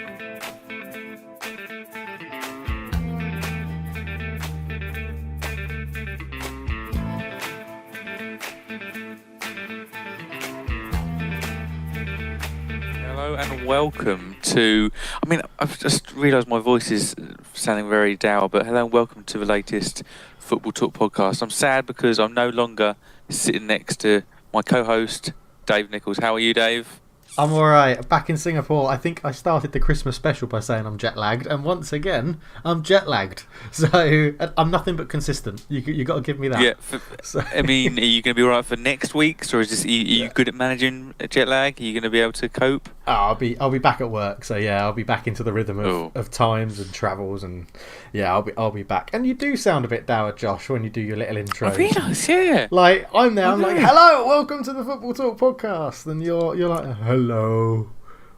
Hello and welcome to, I've just realised my voice is sounding very dour, but hello and welcome to the latest Football Talk podcast. I'm sad because I'm no longer sitting next to my co-host, Dave Nichols. How are you, Dave? I'm alright. Back in Singapore, I think I started the Christmas special by saying I'm jet lagged, and once again, I'm jet lagged. So I'm nothing but consistent. You got to give me that. Yeah. Are you going to be alright for next week's, or is this? Are you good at managing jet lag? Are you going to be able to cope? I'll be back at work. So yeah, I'll be back into the rhythm of times and travels, and yeah, I'll be back. And you do sound a bit dour, Josh, when you do your little intro. I realise, yeah. Like I'm there, I'm like, hello, welcome to the Football Talk podcast, and you're like, hello,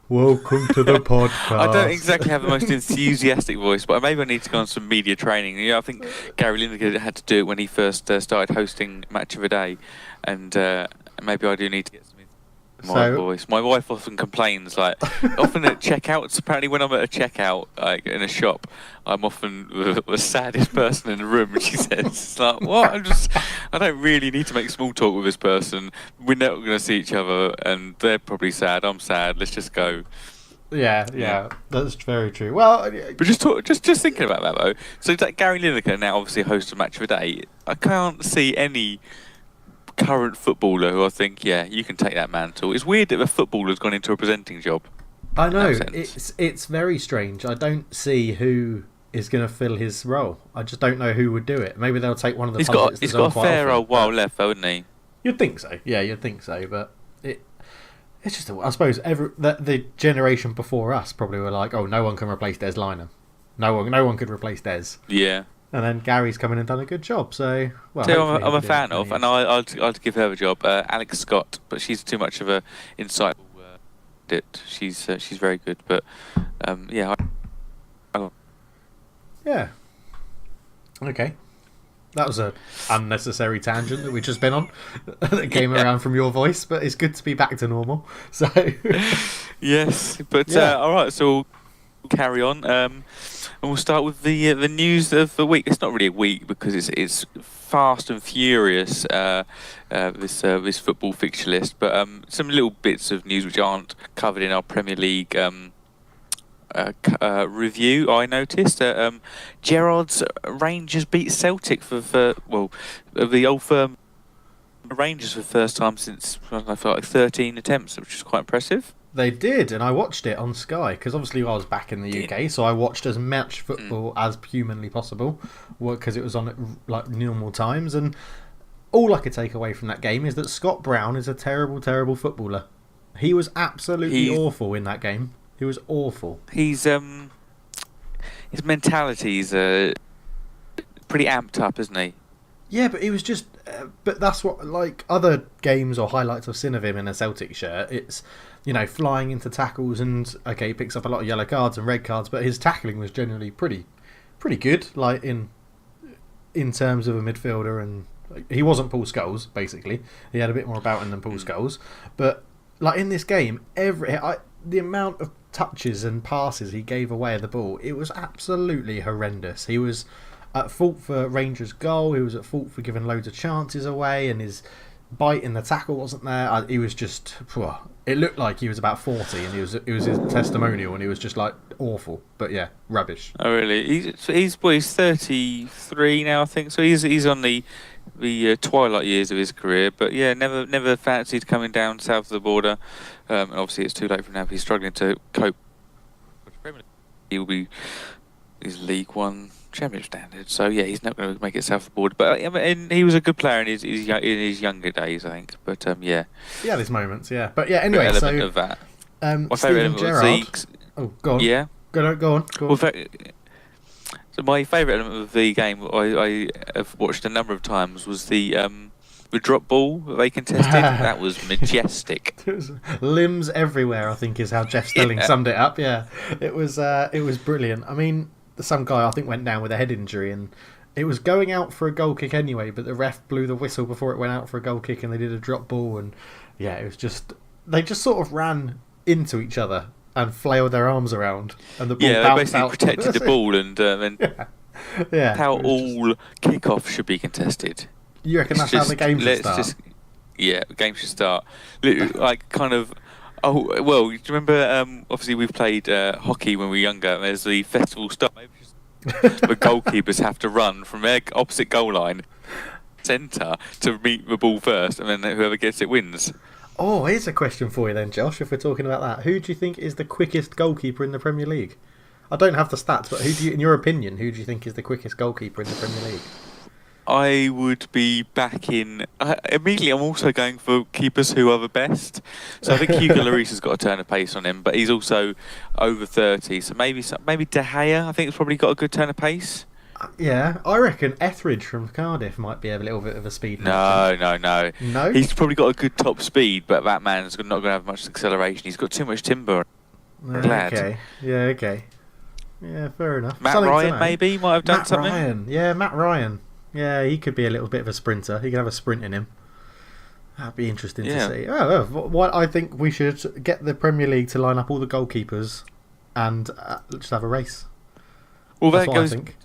welcome to the podcast. I don't exactly have the most enthusiastic voice, but maybe I need to go on some media training. I think Gary Lineker had to do it when he first started hosting Match of the Day, and maybe I do need to get some voice. My wife often complains, often at checkouts. Apparently, when I'm at a checkout, in a shop, I'm often the saddest person in the room. And she says, "It's like, what? I don't really need to make small talk with this person. We're not going to see each other, and they're probably sad. I'm sad. Let's just go." Yeah, that's very true. Well, but just thinking about that though. So that Gary Lineker now obviously hosts a Match of the Day. I can't see any current footballer who I think, yeah, you can take that mantle. It's weird that a footballer's gone into a presenting job. I know, it's very strange. I don't see who is going to fill his role. I just don't know who would do it. Maybe they'll take one of the pundits. He's got a fair old while left, hasn't he? You'd think so. Yeah, you'd think so. But it's just, I suppose, the generation before us probably were like, oh, no one can replace Des Lynam. No one could replace Des. Yeah. And then Gary's come in and done a good job. So, well, I'm a fan of, and I'd give her a job. Alex Scott, but she's too much of a insightful. She's very good, but yeah. Yeah. Okay. That was an unnecessary tangent that we've just been on that came around from your voice, but it's good to be back to normal. So yes, but all right, so we'll carry on. And we'll start with the news of the week. It's not really a week because it's fast and furious, this football fixture list. But some little bits of news which aren't covered in our Premier League review. I noticed Gerrard's Rangers beat Celtic for the old firm Rangers for the first time since I felt like 13 attempts, which is quite impressive. They did, and I watched it on Sky because obviously I was back in the UK, so I watched as much football as humanly possible because it was on at like normal times. And all I could take away from that game is that Scott Brown is a terrible, terrible footballer. He was absolutely awful in that game. He was awful. His mentality's pretty amped up, isn't he? Yeah, but he was just. But that's what, like other games or highlights I've seen of him in a Celtic shirt. It's, flying into tackles and he picks up a lot of yellow cards and red cards, but his tackling was generally pretty good. Like in terms of a midfielder, and he wasn't Paul Scholes. Basically, he had a bit more about him than Paul Scholes. But like in this game, the amount of touches and passes he gave away at the ball, it was absolutely horrendous. He was at fault for Rangers' goal. He was at fault for giving loads of chances away, and his bite in the tackle wasn't there. He was just. It looked like he was about 40, and it was his testimonial, and he was just like awful. But yeah, rubbish. Oh really? He's 33 now, I think. So he's on the twilight years of his career. But yeah, never fancied coming down south of the border. And obviously, it's too late for now. He's struggling to cope. He will be his League One Championship standard. So yeah, he's not going to make it south of the border. But and he was a good player in his younger days, I think. But yeah, he had his moments. Yeah, but yeah. Anyway, so of that. My favourite element was go on. Yeah, go on. Well, so my favourite element of the game I have watched a number of times was the drop ball that they contested. That was majestic. Limbs everywhere, I think, is how Jeff Stelling summed it up. Yeah, it was brilliant. I mean, some guy I think went down with a head injury, and it was going out for a goal kick anyway, but the ref blew the whistle before it went out for a goal kick, and they did a drop ball, and yeah, it was just they just sort of ran into each other. and flailed their arms around, and the ball Yeah, they bounced basically out. protected the ball, and then Yeah, how it was just- all kickoffs should be contested. You reckon that's how the game should start? Yeah, the game should start. Like, kind of. Oh, well, do you remember, obviously we played hockey when we were younger, and there's the festival start. Maybe just the goalkeepers have to run from their opposite goal line, centre, to meet the ball first, and then whoever gets it wins. Oh, here's a question for you then, Josh, if we're talking about that. Who do you think is the quickest goalkeeper in the Premier League? I don't have the stats, but in your opinion, who do you think is the quickest goalkeeper in the Premier League? I would be backing... immediately, I'm also going for keepers who are the best. So I think Hugo Lloris has got a turn of pace on him, but he's also over 30. So maybe De Gea, I think, has probably got a good turn of pace. Yeah, I reckon Etheridge from Cardiff might be a little bit of a speed No. No? He's probably got a good top speed, but that man's not going to have much acceleration. He's got too much timber. Glad. Okay. Yeah, okay. Yeah, fair enough. Matt Something to Ryan, know. maybe, might have done Matt something. Ryan. Yeah, Matt Ryan. Yeah, he could be a little bit of a sprinter. He could have a sprint in him. That'd be interesting to see. Well, I think we should get the Premier League to line up all the goalkeepers and just have a race. Well, That's that what I goes think.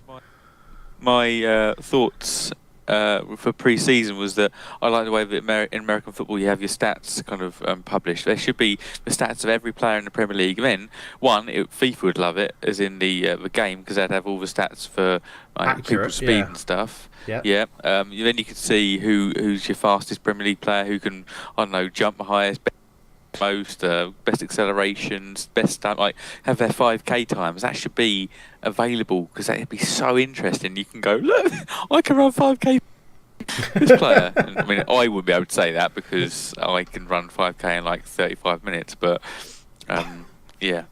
my thoughts for pre-season was that I like the way that in American football you have your stats kind of published. There should be the stats of every player in the Premier League. And then, FIFA would love it, as in the game, because they'd have all the stats for people's speed and stuff. Yep. Yeah. Then you could see who's your fastest Premier League player, who can, I don't know, jump the highest, most, best accelerations, best time, like have their 5k times. That should be available, because that'd be so interesting. You can go, look, I can run 5k. This player. And, I mean, I wouldn't be able to say that because I can run 5k in like 35 minutes, but yeah,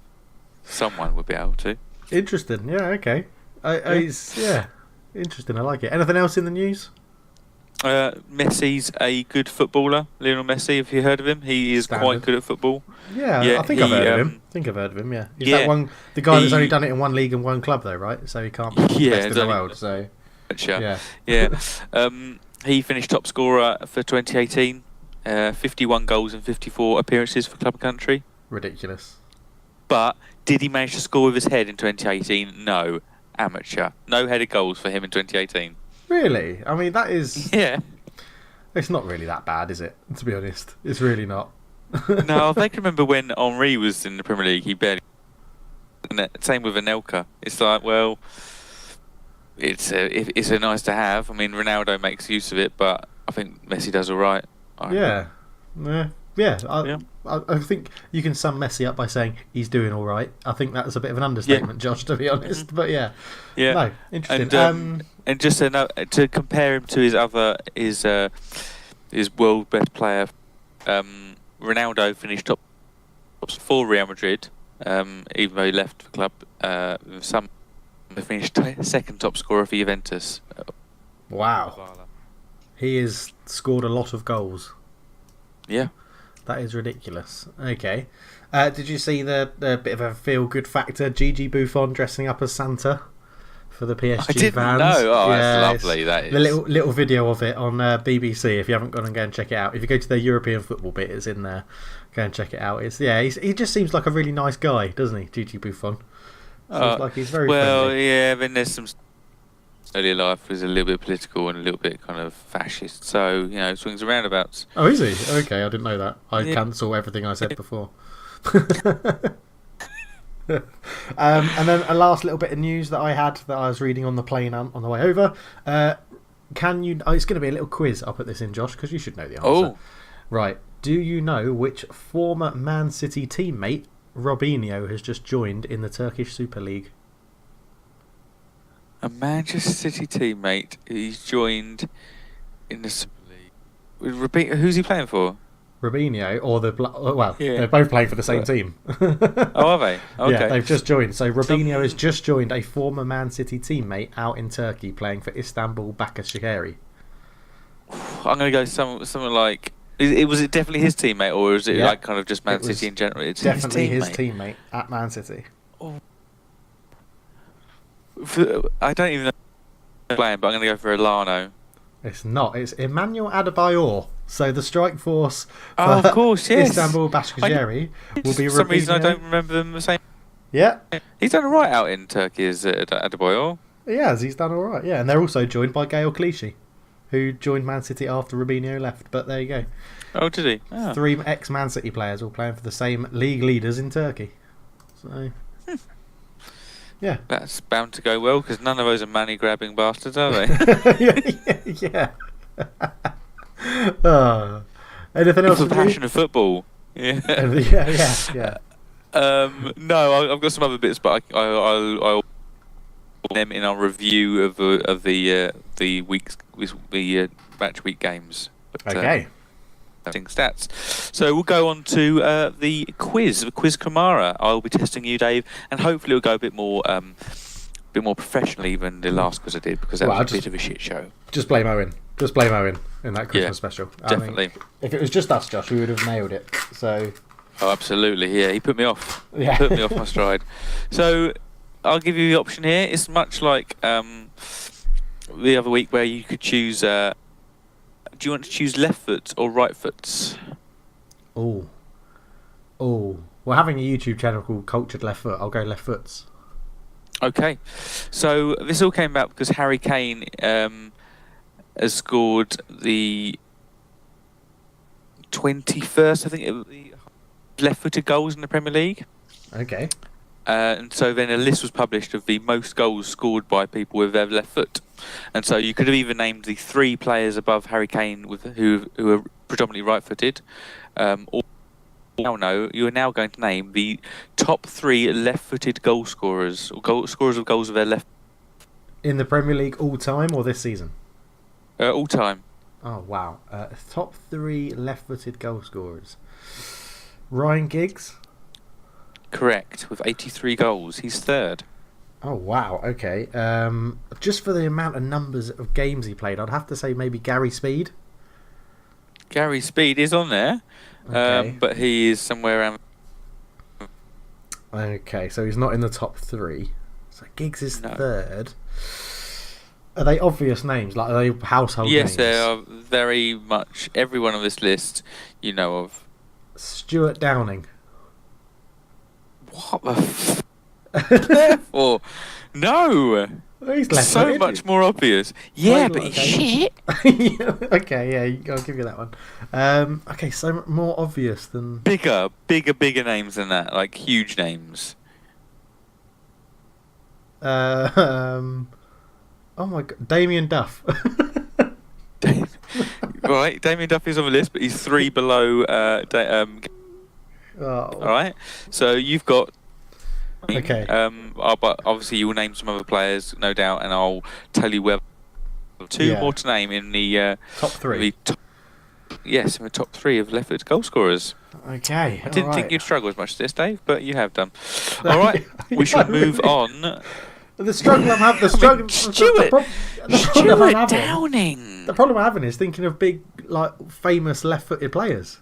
someone would be able to. Interesting. Yeah, okay. Yeah, interesting. I like it. Anything else in the news? Messi's a good footballer. Lionel Messi, have you heard of him? He is quite good at football. Yeah, I think I've heard of him. Yeah. Is that one, the guy that's only done it in one league and one club though, right? So he can't be the best in the world. So he finished top scorer for 2018. 51 goals and 54 appearances for club and country. Ridiculous. But did he manage to score with his head in 2018? No. Amateur. No headed goals for him in 2018. Really? I mean, that is... Yeah. It's not really that bad, is it? To be honest. It's really not. No, I think I remember when Henry was in the Premier League, he barely... Same with Anelka. It's like, well, it's a nice to have. I mean, Ronaldo makes use of it, but I think Messi does all right. Yeah. I think you can sum Messi up by saying he's doing all right. I think that's a bit of an understatement, Josh, to be honest. But yeah. No, interesting. And just to compare him to his world best player, Ronaldo finished top for Real Madrid, even though he left the club. He finished second top scorer for Juventus. Wow. He has scored a lot of goals. Yeah. That is ridiculous. Okay. Did you see the bit of a feel-good factor? Gigi Buffon dressing up as Santa for the PSG I didn't fans? know. Oh, that's lovely. That is. The little video of it on BBC. If you haven't gone and go and check it out. If you go to the European football bit, it's in there. Go and check it out. He just seems like a really nice guy, doesn't he, Gigi Buffon? Seems like he's very friendly. Yeah, then there's some... Earlier life was a little bit political and a little bit kind of fascist, so swings and roundabouts. Oh, is he? Okay, I didn't know that. I cancel everything I said before. And then a last little bit of news that I had that I was reading on the plane on the way over. It's going to be a little quiz. I'll put this in, Josh, because you should know the answer. Oh, right. Do you know which former Man City teammate Robinho has just joined in the Turkish Super League? a Manchester City teammate. He's joined in the Super League. Who's he playing for? Robinho or they're both playing for the same team. Oh, are they? Okay. Yeah, they've just joined. So Robinho has just joined a former Man City teammate out in Turkey playing for Istanbul Başakşehir. I'm going to go something like... Was it definitely his teammate, or is it like kind of just Man City in general? It's definitely his teammate at Man City. Oh. I don't even know playing, but I'm going to go for Elano. It's not. It's Emmanuel Adebayor. So the strike force Oh, for of course, yes. Istanbul Başakşehir will be For some reason, I Robinho. don't remember them the same. Yeah, He's done all right out in Turkey as Adebayor. he has. He's done all right. Yeah, and they're also joined by Gael Clichy, who joined Man City after Robinho left. But there you go. Oh, did he? Oh. 3 ex-Man City players all playing for the same league leaders in Turkey. So, yeah. That's bound to go well because none of those are money-grabbing bastards, are they? Yeah. Anything else? It's the passion of football. Yeah. Yeah. No, I've got some other bits, but I'll them in our review of the match week games. But, Okay. Stats. So we'll go on to the quiz Kamara. I'll be testing you, Dave, and hopefully it'll go a bit more professionally than the last quiz I did because that was a bit of a shit show. Just blame Owen. Just blame Owen in that Christmas special. Definitely. I mean, if it was just us, Josh, we would have nailed it. So. Oh, absolutely. Yeah, he put me off. Yeah. Put me off my stride. So I'll give you the option here. It's much like the other week where you could choose. Do you want to choose left foot or right foot? Oh. We're having a YouTube channel called Cultured Left Foot. I'll go left foots. Okay. So this all came about because Harry Kane has scored the 21st, I think, of the left-footed goals in the Premier League. Okay. And so then a list was published of the most goals scored by people with their left foot. And so you could have even named the 3 players above Harry Kane who are predominantly right-footed. Or you are now going to name the top 3 left-footed goal scorers, or scorers of goals with their left. In the Premier League all time or this season? All time. Oh, wow. Top 3 left-footed goal scorers. Ryan Giggs? Correct, with 83 goals. He's 3rd. Oh, wow. Okay. Just for the amount of numbers of games he played, I'd have to say maybe Gary Speed. Gary Speed is on there, Okay. but he is somewhere around. Okay, so he's not in the top 3. So Giggs is No. 3rd. Are they obvious names? Like, are they household names? Yes, they are very much. Everyone on this list you know of. Stuart Downing. What the Therefore, no. He's left So much more obvious. Yeah, but he's shit. Okay, yeah, I'll give you that one. Okay, so more obvious than... Bigger names than that. Like, huge names. Oh my god, Damien Duff. Right, Damien Duffy is on the list, but he's 3 below. Oh. Alright, so you've got. Okay. But obviously you will name some other players, no doubt, and I'll tell you where. 2 more to name in the top 3. Yes, in the top 3 of left-footed goal scorers. Okay. I didn't think you'd struggle as much as this, Dave, but you have done. All right, we should move on. The struggle I'm having. Stuart Downing. The problem I'm having is thinking of big, like, famous left-footed players.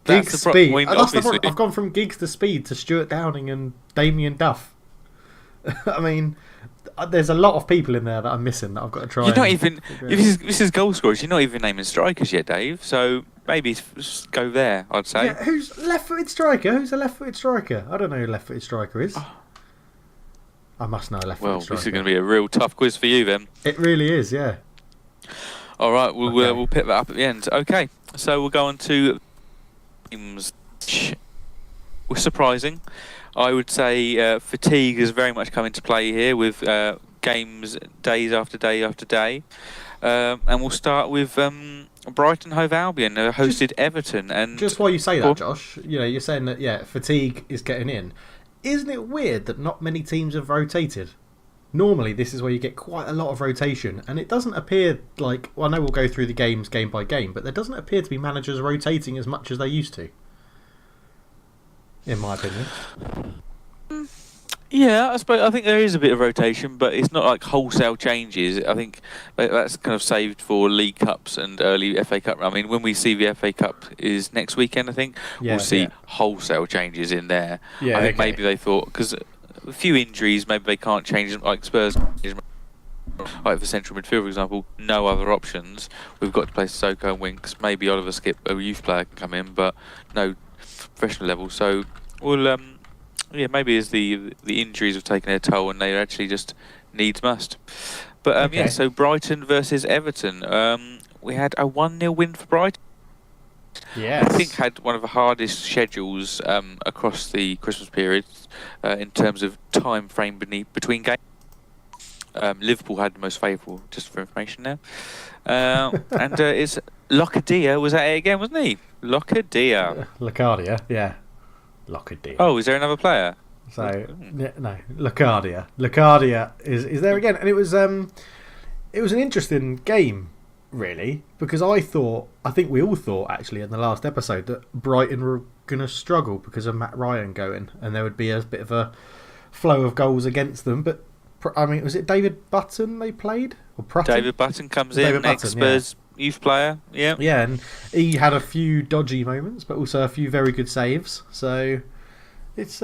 Giggs, Speed. I mean, That's the problem. I've gone from Giggs to Speed to Stuart Downing and Damien Duff. I mean, there's a lot of people in there that I'm missing that I've got to try. You're not even. If this is goal scorers, you're not even naming strikers yet, Dave. So maybe just go there. I'd say. Yeah, who's left-footed striker? Who's a left-footed striker? I don't know who a left-footed striker is. I must know a left-footed striker. This is going to be a real tough quiz for you then. It really is, yeah. All right, we'll pick that up at the end. Okay, so we'll go on to games. Was surprising. I would say fatigue has very much come into play here with games days after day after day. And we'll start with Brighton Hove Albion hosted Everton. And just while you say that, Josh, you're saying that fatigue is getting in. Isn't it weird that not many teams have rotated? Normally, this is where you get quite a lot of rotation, and it doesn't appear like... Well, I know we'll go through the games game by game, but there doesn't appear to be managers rotating as much as they used to. In my opinion. Yeah, I think there is a bit of rotation, but it's not like wholesale changes. I think that's kind of saved for League Cups and early FA Cup. I mean, when we see the FA Cup is next weekend, I think, we'll see wholesale changes in there. Yeah, I think maybe they thought, because a few injuries, maybe they can't change them, like Spurs. Like for central midfield, for example, no other options. We've got to play Sissoko and Winks. Maybe Oliver Skip, a youth player, can come in, but no professional level. So we'll, maybe as the injuries have taken their toll and they actually just needs must. But so Brighton versus Everton. We had a 1-0 win for Brighton. Yes. I think had one of the hardest schedules across the Christmas period in terms of time frame between games. Liverpool had the most favourable, just for information now. And it's Locadia was at it again, wasn't he? Locadia. Locadia, yeah. Locadia. Oh, is there another player? So no, Locadia. Locadia is there again, and it was an interesting game, really, because I think we all thought actually in the last episode that Brighton were going to struggle because of Matt Ryan going, and there would be a bit of a flow of goals against them. But I mean, was it David Button they played or Prutton? David Button comes in, ex-Spurs youth player. Yeah, yeah, and he had a few dodgy moments, but also a few very good saves. So it's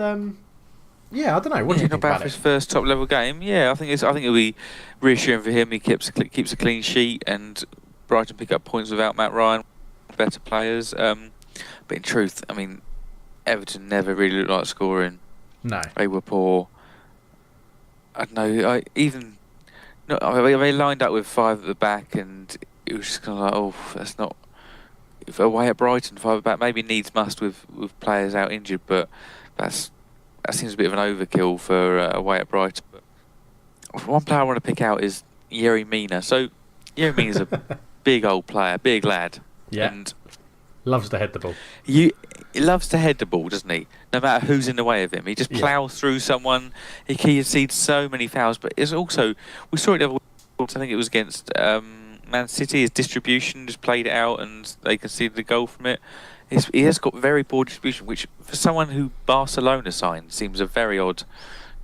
yeah, I don't know. What do you think about for his first top level game? Yeah, I think it'll be reassuring for him. He keeps a clean sheet, and Brighton pick up points without Matt Ryan, better players. But in truth, I mean, Everton never really looked like scoring. No, they were poor. I don't know. They lined up with 5 at the back, and it was just kind of like, oh, that's not. If away at Brighton, 5 at the back, maybe needs must with players out injured, but that seems a bit of an overkill for away at Brighton. But one player I want to pick out is Yerry Mina. So Yerry Mina's a big old player, big lad. Yeah. And loves to head the ball. He loves to head the ball, doesn't he? No matter who's in the way of him. He just ploughs through someone. He concedes so many fouls. But it's also, we saw it the other week, I think it was against Man City, his distribution just played it out and they conceded a goal from it. He has got very poor distribution, which for someone who Barcelona signed seems a very odd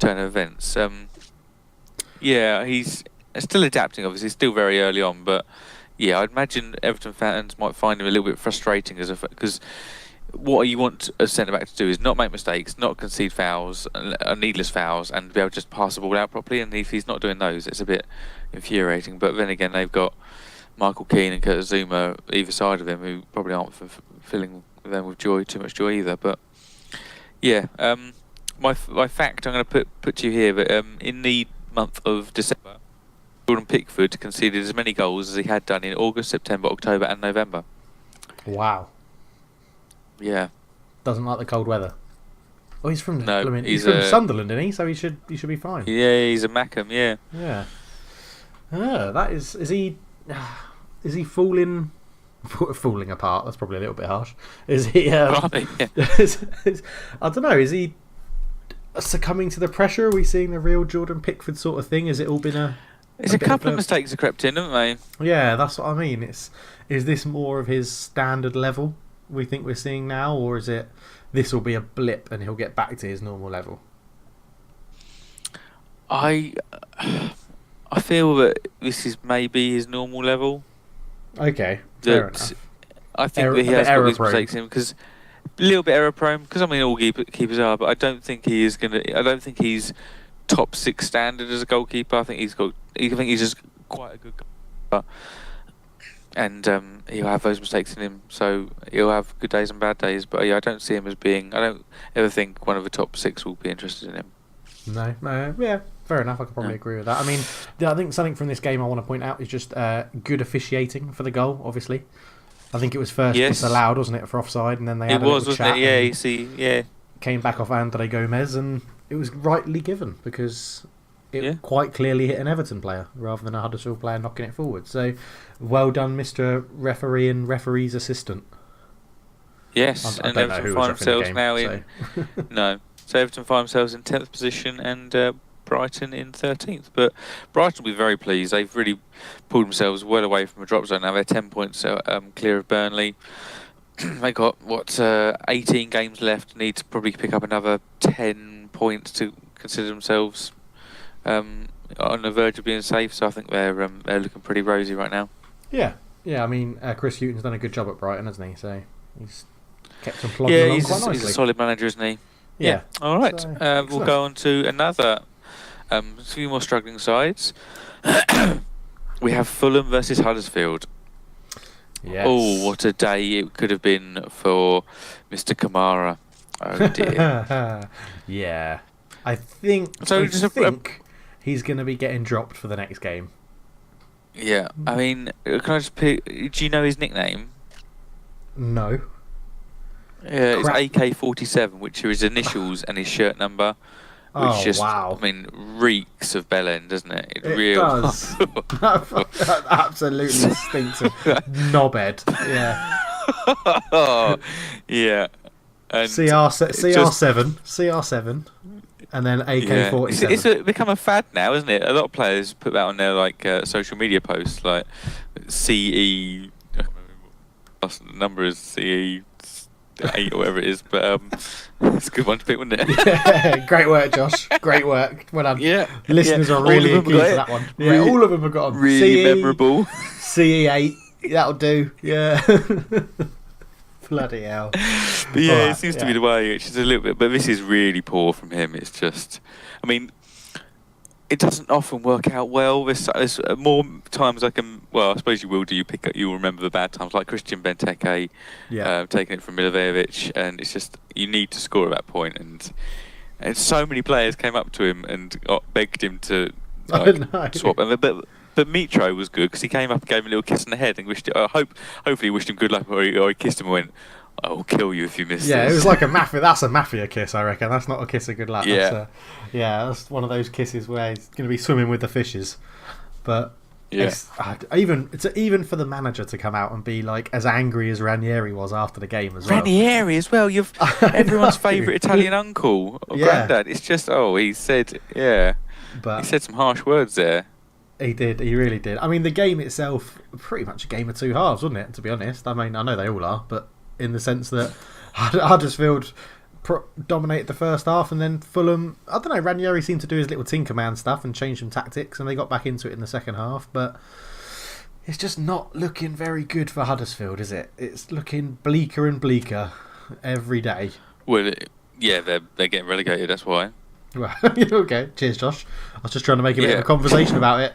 turn of events. He's still adapting, obviously, still very early on, but yeah, I'd imagine Everton fans might find him a little bit frustrating because what you want a centre-back to do is not make mistakes, not concede fouls, needless fouls, and be able to just pass the ball out properly, and if he's not doing those, it's a bit infuriating. But then again, they've got Michael Keane and Kurt Zouma either side of him who probably aren't filling them with too much joy either. But yeah, my fact I'm going to put to you here, but in the month of December, Jordan Pickford conceded as many goals as he had done in August, September, October and November. Wow. Yeah. Doesn't like the cold weather. Oh, he's from he's from Sunderland, isn't he? So he should be fine. Yeah, he's a Mackham, yeah. Yeah. That is he falling apart? That's probably a little bit harsh. Is he I don't know, is he succumbing to the pressure? Are we seeing the real Jordan Pickford sort of thing? Has it all been a couple of mistakes have crept in, haven't they? Yeah, that's what I mean. Is this more of his standard level we think we're seeing now, or is it this will be a blip and he'll get back to his normal level? I feel that this is maybe his normal level. Okay, fair enough. I think that he has got these mistakes in because a little bit error prone. Because I mean, all keepers are, but I don't think he is gonna. I don't think he's top 6 standard as a goalkeeper. I think he's just quite a good goalkeeper, and he'll have those mistakes in him. So he'll have good days and bad days. But yeah, I don't see him as being. I don't ever think one of the top 6 will be interested in him. No, yeah, fair enough. I could probably agree with that. I mean, I think something from this game I want to point out is just good officiating for the goal. Obviously, I think it was first disallowed, wasn't it, for offside, and then they had a little chat. Yeah. Came back off Andre Gomez, and it was rightly given because it quite clearly hit an Everton player rather than a Huddersfield player knocking it forward. So, well done, Mr. Referee and referee's assistant. Yes, and Everton find themselves now in no. So Everton find themselves in 10th position and Brighton in 13th. But Brighton will be very pleased. They've really pulled themselves well away from a drop zone now. They're 10 points clear of Burnley. They got 18 games left. Need to probably pick up another 10 points to consider themselves on the verge of being safe. So I think they're looking pretty rosy right now. Yeah. I mean, Chris Hughton's done a good job at Brighton, hasn't he? So he's kept them plodding along quite nicely. He's a solid manager, isn't he? Yeah. All right. We'll go on to another few more struggling sides. We have Fulham versus Huddersfield. Yes. Oh, what a day it could have been for Mr. Kamara. Oh dear. Yeah. I think he's going to be getting dropped for the next game. Yeah, I mean, can I just pick... Do you know his nickname? No. Yeah, it's AK-47, which are his initials and his shirt number. Which I mean, reeks of Bellend, doesn't it? It does. That absolutely stinks of knobhead. Yeah. Yeah. And CR7, and then AK-47. Yeah. It's become a fad now, isn't it? A lot of players put that on their social media posts, like CE. I can't remember what the number is, CE 8 or whatever it is, but it's a good one to pick, wasn't it? Yeah, great work, Josh. Great work. Well done. Yeah, listeners are really keen for that one. Yeah, all of them have got them. Really memorable. CE8, that'll do. Yeah. Bloody hell. But yeah, it seems to be the way, which is a little bit, but this is really poor from him. It's just, I mean, it doesn't often work out well. There's more times I suppose you will do. You'll remember the bad times, like Christian Benteke, taking it from Milivojevic, and it's just, you need to score at that point, and so many players came up to him and begged him to swap. But Mitro was good because he came up and gave him a little kiss on the head and hopefully wished him good luck, or he kissed him and went, "I will kill you if you miss this." Yeah, it was like a mafia. That's a mafia kiss, I reckon. That's not a kiss of good luck. Yeah, that's one of those kisses where he's going to be swimming with the fishes. But it's even for the manager to come out and be like as angry as Ranieri was after the game as well. Ranieri as well. You've everyone's favourite Italian uncle or granddad. It's just he said he said some harsh words there. He did. He really did. I mean, the game itself, pretty much a game of two halves, wasn't it? To be honest, I mean, I know they all are, but in the sense that Huddersfield dominated the first half, and then Fulham, I don't know, Ranieri seemed to do his little Tinkerman stuff and change some tactics, and they got back into it in the second half, but it's just not looking very good for Huddersfield, is it? It's looking bleaker and bleaker every day. Well, they're getting relegated, that's why. Well, okay, cheers, Josh. I was just trying to make a bit of a conversation about it.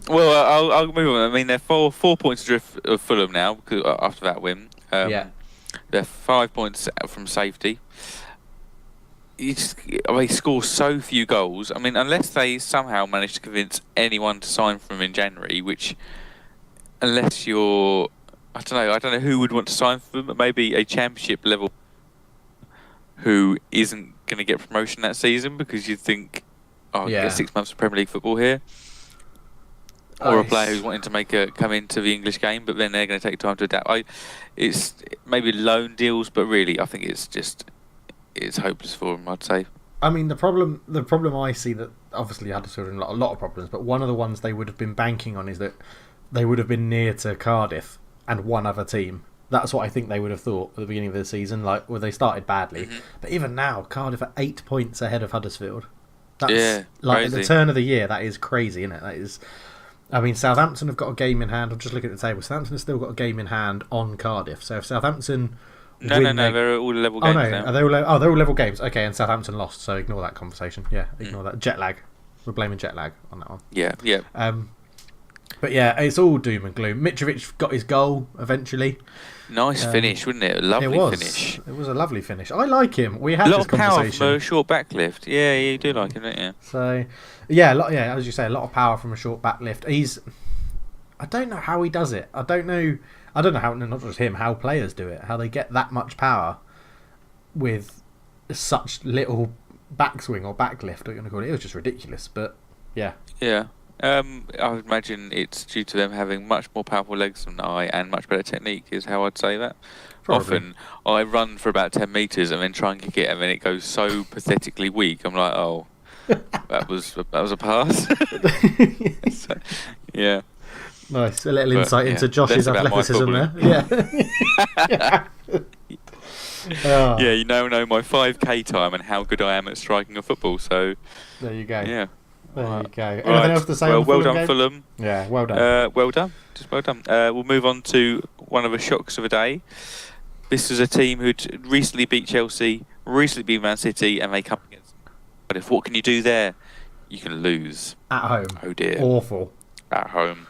Well, I'll move on. I mean, they're 4 points adrift of Fulham now after that win. They're 5 points from safety. They score so few goals. I mean, unless they somehow manage to convince anyone to sign for them in January, which, unless you're, I don't know who would want to sign for them, but maybe a championship level who isn't going to get promotion that season, because you'd think, get 6 months of Premier League football here. Or a player who's wanting to come into the English game, but then they're going to take time to adapt. It's maybe loan deals, but really, I think it's hopeless for them, I'd say. I mean, the problem I see, that obviously Huddersfield had a lot of problems, but one of the ones they would have been banking on is that they would have been near to Cardiff and one other team. That's what I think they would have thought at the beginning of the season, they started badly. Mm-hmm. But even now, Cardiff are 8 points ahead of Huddersfield. That's at the turn of the year, that is crazy, isn't it? That is. I mean, Southampton have got a game in hand. I'm just looking at the table. Southampton have still got a game in hand on Cardiff. So if Southampton No, they're all level games now. They're all level games. Okay, and Southampton lost, so ignore that conversation. Yeah, ignore that. Jet lag. We're blaming jet lag on that one. Yeah. But yeah, it's all doom and gloom. Mitrovic got his goal eventually. Nice finish, wasn't it? A lovely finish. It was a lovely finish. I like him. We had this conversation. A lot of power from a short backlift. Yeah, you do like him, don't you? So, as you say, a lot of power from a short backlift. I don't know how he does it. I don't know how, not just him, how players do it. How they get that much power with such little backswing or backlift, what you want to call it. It was just ridiculous, but yeah. Yeah. I would imagine it's due to them having much more powerful legs than I, and much better technique, is how I'd say that. Probably. Often I run for about 10 metres and then try and kick it, and then it goes so pathetically weak. I'm like, that was a pass. So, yeah. Nice. A little insight into Josh's athleticism there. Yeah. Yeah, you know my 5k time and how good I am at striking a football, so there you go. Yeah. There you go. Anything else to say on the well Fulham done, game? Fulham. Yeah, well done. Well done. Just well done. We'll move on to one of the shocks of the day. This was a team who'd recently beat Chelsea, recently beat Man City, and they come against Cardiff. What can you do there? you can lose at home. Oh dear, Awful. at home.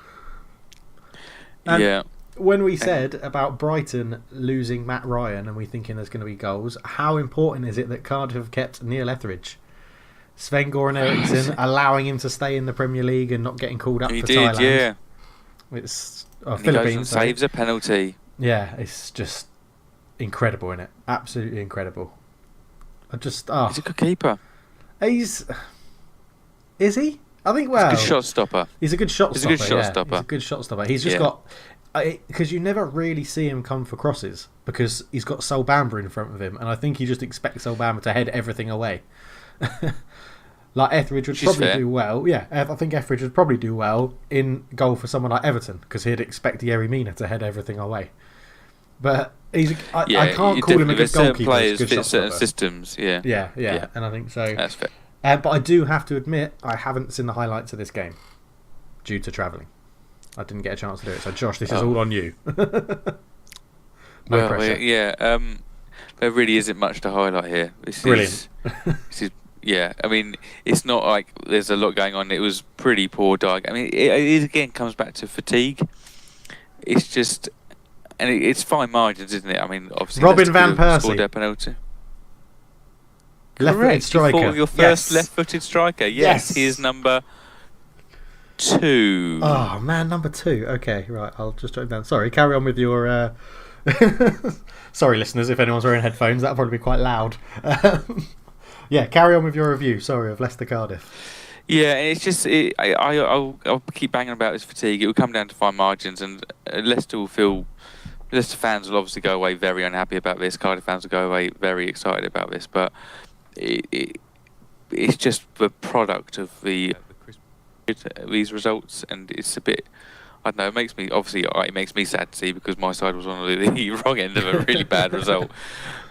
And yeah. when we said about Brighton losing Matt Ryan and we thinking there's going to be goals, how important is it that Cardiff have kept Neil Etheridge? Sven-Goran Eriksson allowing him to stay in the Premier League and not getting called up for Thailand. Yeah. It's and Philippines. He goes and saves a penalty. Yeah, it's just incredible, isn't it? Absolutely incredible. He's a good keeper. Is he? I think, well... He's a good shot stopper. He's a good shot stopper. He's a good shot stopper. He's just got... Because you never really see him come for crosses because he's got Sol Bamba in front of him, and I think you just expect Sol Bamba to head everything away. Like Etheridge would probably do well. Yeah, I think Etheridge would probably do well in goal for someone like Everton because he'd expect Yerry Mina to head everything away. But I can't call him a good goalkeeper. Players fit certain systems. Yeah, and I think so. That's fair. But I do have to admit, I haven't seen the highlights of this game due to travelling. I didn't get a chance to do it. So Josh, this is all on you. No pressure. Yeah. There really isn't much to highlight here. Brilliant. I mean, it's not like there's a lot going on. It was pretty poor dive. I mean, it again comes back to fatigue. It's just, and it's fine margins, isn't it? I mean, obviously, Robin van Persie scored their penalty. Left-footed striker. You your first left-footed striker. Yes, he is number 2. Oh man, number 2. Okay, right. I'll just jot it down. Sorry, carry on with your. Sorry, listeners, if anyone's wearing headphones, that'll probably be quite loud. Yeah, carry on with your review. Sorry, of Leicester Cardiff. Yeah, it's just I'll keep banging about this fatigue. It will come down to fine margins, and Leicester fans will obviously go away very unhappy about this. Cardiff fans will go away very excited about this, but it's just the product of these results, and it's a bit. I don't know. It makes me sad to see because my side was on the wrong end of a really bad result.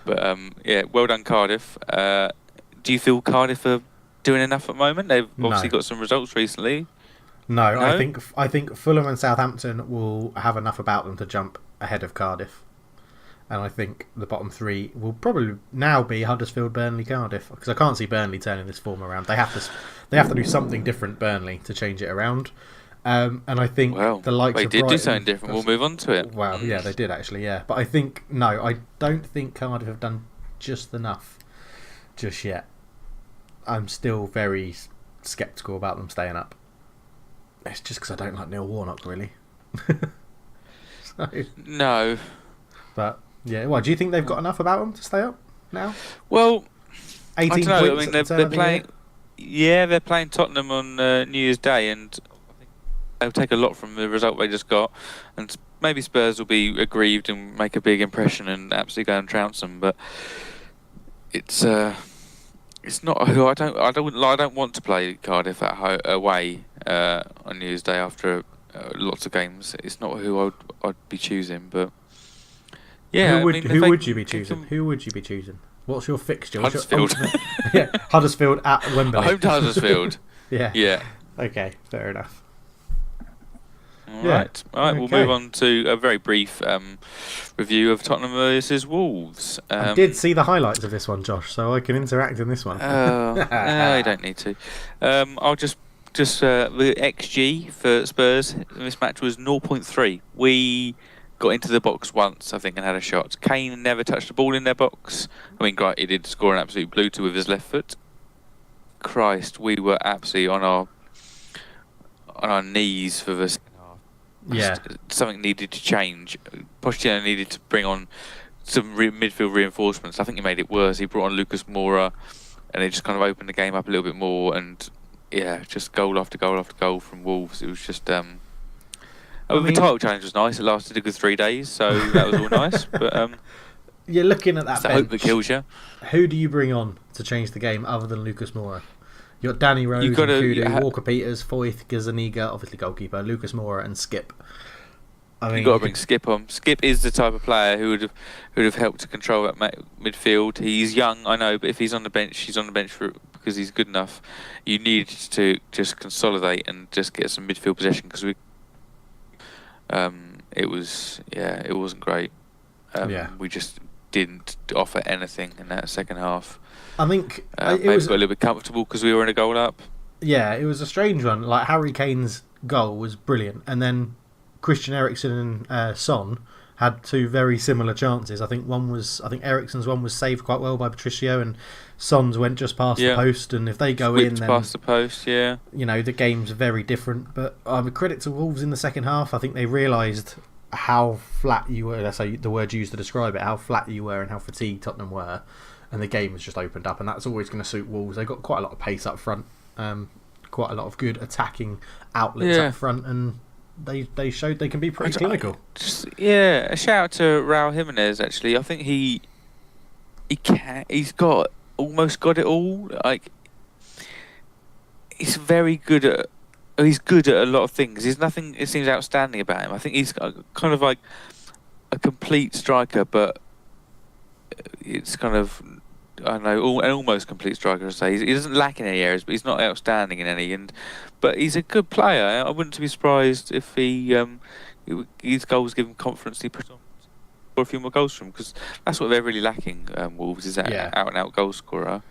But well done, Cardiff. Do you feel Cardiff are doing enough at the moment? They've obviously got some results recently. No, I think Fulham and Southampton will have enough about them to jump ahead of Cardiff, and I think the bottom 3 will probably now be Huddersfield, Burnley, Cardiff, because I can't see Burnley turning this form around. They have to do something different, Burnley, to change it around. And I think the likes of Brighton... They did do something different. We'll move on to it. Well, yeah, they did actually, yeah. But I don't think Cardiff have done just enough just yet. I'm still very sceptical about them staying up. It's just because I don't like Neil Warnock, really. No. But, yeah, do you think they've got enough about them to stay up now? Well, 18 I don't know. points I mean, they're playing... Yeah, they're playing Tottenham on New Year's Day, and they'll take a lot from the result they just got, and maybe Spurs will be aggrieved and make a big impression and absolutely go and trounce them. But it's not who I don't want to play Cardiff away on New Year's Day after lots of games. It's not who I'd be choosing. But yeah, who would you be choosing? Who would you be choosing? What's your fixture? Huddersfield. Huddersfield at Wembley. Home to Huddersfield. Yeah. Okay, fair enough. All right, we'll move on to a very brief review of Tottenham versus Wolves. I did see the highlights of this one, Josh, so I can interact in this one. No, you don't need to. I'll just the XG for Spurs in this match was 0.3. We got into the box once, I think, and had a shot. Kane never touched the ball in their box. I mean, great, he did score an absolute blooter with his left foot. Christ, we were absolutely on our knees for the second half. Yeah, something needed to change. Pochettino needed to bring on some midfield reinforcements. I think he made it worse. He brought on Lucas Moura, and it just kind of opened the game up a little bit more. And yeah, just goal after goal after goal from Wolves. It was just. The title challenge was nice. It lasted a good 3 days, so that was all nice. But you're looking at that. It's the hope that kills you. Who do you bring on to change the game other than Lucas Moura? You got Danny Rose, Kudu, Walker Peters, Foyth, Gazaniga, obviously goalkeeper, Lucas Moura, and Skip. You've got to bring Skip on. Skip is the type of player who would have helped to control that midfield. He's young, I know, but if he's on the bench, he's on the bench because he's good enough. You need to just consolidate and just get some midfield possession because it wasn't great. We just didn't offer anything in that second half. I think maybe got a little bit comfortable because we were in a goal up. Yeah, it was a strange one. Like Harry Kane's goal was brilliant, and then Christian Eriksen and Son had two very similar chances. I think Eriksen's one was saved quite well by Patricio, and Son's went just past the post. And if they go Whipped in, then past the post, yeah. The game's very different. But a credit to Wolves in the second half. I think they realised how flat you were. That's the word used to describe it. How flat you were and how fatigued Tottenham were, and the game has just opened up. And that's always going to suit Wolves. They've got quite a lot of pace up front. Quite a lot of good attacking outlets up front, and they showed they can be pretty clinical. A shout out to Raul Jimenez. Actually, I think he's almost got it all. Like he's very good at. He's good at a lot of things. There's nothing it seems outstanding about him. I think he's kind of like a complete striker, but it's kind of. I don't know, an almost complete striker, I say. He doesn't lack in any areas, but he's not outstanding in any. But he's a good player. I wouldn't be surprised if his goals give him confidence. He puts on a few more goals from him, because that's what they're really lacking. Wolves is that out and out goal scorer.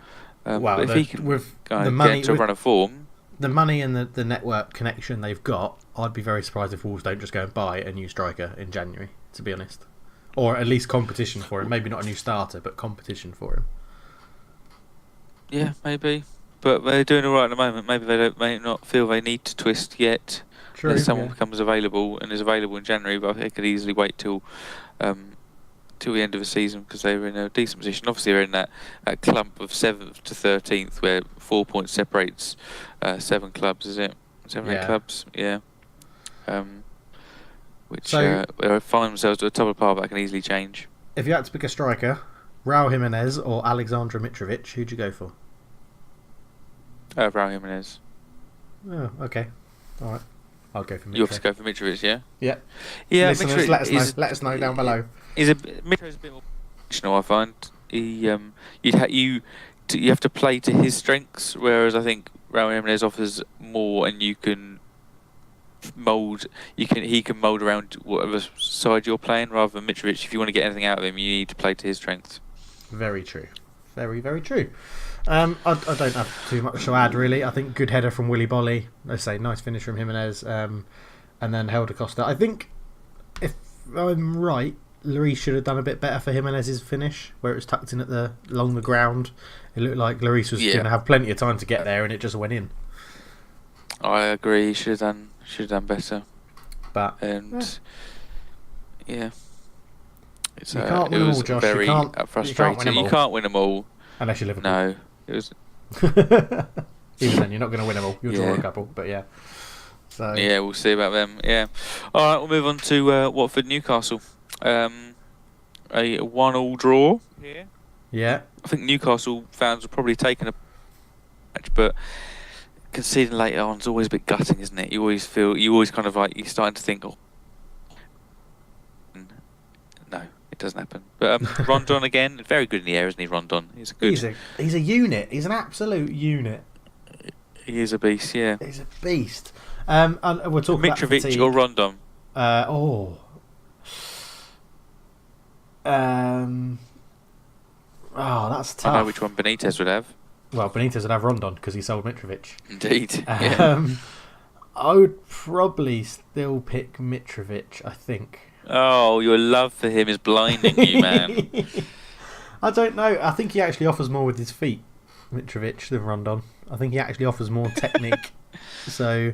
If he can get into a run of form, the money and the network connection they've got, I'd be very surprised if Wolves don't just go and buy a new striker in January. To be honest, or at least competition for him. Maybe not a new starter, but competition for him. Yeah, maybe. But they're doing all right at the moment. Maybe they may not feel they need to twist yet. True, unless someone becomes available and is available in January. But they could easily wait till the end of the season, because they were in a decent position. Obviously, they're in that clump of 7th to 13th, where 4 points separates 7 clubs. Is it 7 8 clubs? Yeah. Which they find themselves at the top of the pile, but that can easily change. If you had to pick a striker, Raul Jimenez or Alexandra Mitrovic, who'd you go for? Raul Jimenez. Oh, okay. All right. I'll go for Mitrovic. You obviously go for Mitrovic, yeah? Yeah. Yeah, listeners, let us know down below. Mitrovic's a bit more professional, I find. You have to play to his strengths, whereas I think Raul Jimenez offers more, and you can he can mould around whatever side you're playing, rather than Mitrovic. If you want to get anything out of him, you need to play to his strengths. Very true. Very, very true. I don't have too much to add, really. I think good header from Willy Bolly. Let's say nice finish from Jimenez, and then Helder Costa. I think, if I'm right, Lloris should have done a bit better for Jimenez's finish, where it was tucked in along the ground. It looked like Lloris was going to have plenty of time to get there, and it just went in. I agree. He should have done better. But yeah. It's, you can't win them all, Josh. Very frustrating. You can't win them all. Unless you're Liverpool. No. It was... Even then, you're not going to win them all. You'll draw a couple, but yeah. So yeah, we'll see about them. Yeah. All right, we'll move on to Watford Newcastle. A 1-1 draw here. Yeah. I think Newcastle fans will probably taken a match, but conceding later on is always a bit gutting, isn't it? You always kind of like, you're starting to think, oh, no, it doesn't happen. But Rondon again, very good in the air, isn't he? Rondon, he's a unit. He's an absolute unit. He is a beast, yeah. He's a beast. And we're talking Mitrovic about or Rondon. That's tough. I know which one Benitez would have. Well, Benitez would have Rondon because he sold Mitrovic. Indeed. I would probably still pick Mitrovic, I think. Oh, your love for him is blinding you, man. I don't know. I think he actually offers more with his feet, Mitrovic, than Rondon. I think he actually offers more technique. So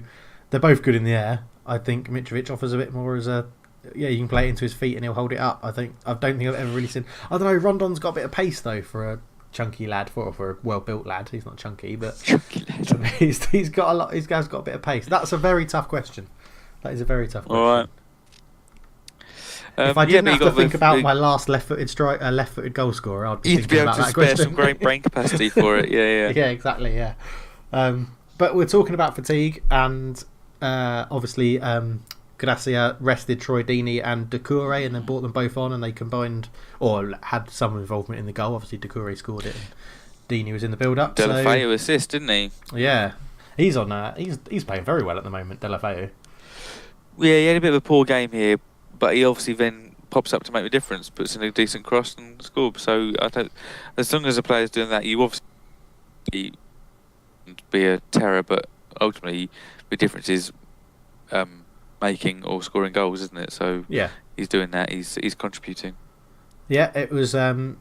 they're both good in the air. I think Mitrovic offers a bit more as a... Yeah, you can play it into his feet and he'll hold it up. I don't think I've ever really seen... I don't know, Rondon's got a bit of pace, though, for a chunky lad, for a well-built lad. He's not chunky, but... Chunky lad. he's got a lot... He's got a bit of pace. That's a very tough question. That is a very tough question. All right. If I didn't have to think about my last left-footed goal scorer, I'd be thinking about that question. You'd be able to spare some great brain capacity for it. Yeah. Yeah, exactly, yeah. But we're talking about fatigue, and obviously Gracia rested Troy Deeney and Doucouré, and then brought them both on, and they combined, or had some involvement in the goal. Obviously Doucouré scored it, and Deeney was in the build-up. Delafeu assist, didn't he? Yeah. He's on. He's playing very well at the moment, Delafeu. Yeah, he had a bit of a poor game here, but he obviously then pops up to make the difference, puts in a decent cross and scores. So as long as the player's doing that, you obviously be a terror, but ultimately the difference is making or scoring goals, isn't it? So Yeah. he's doing that. He's contributing. Yeah, it was a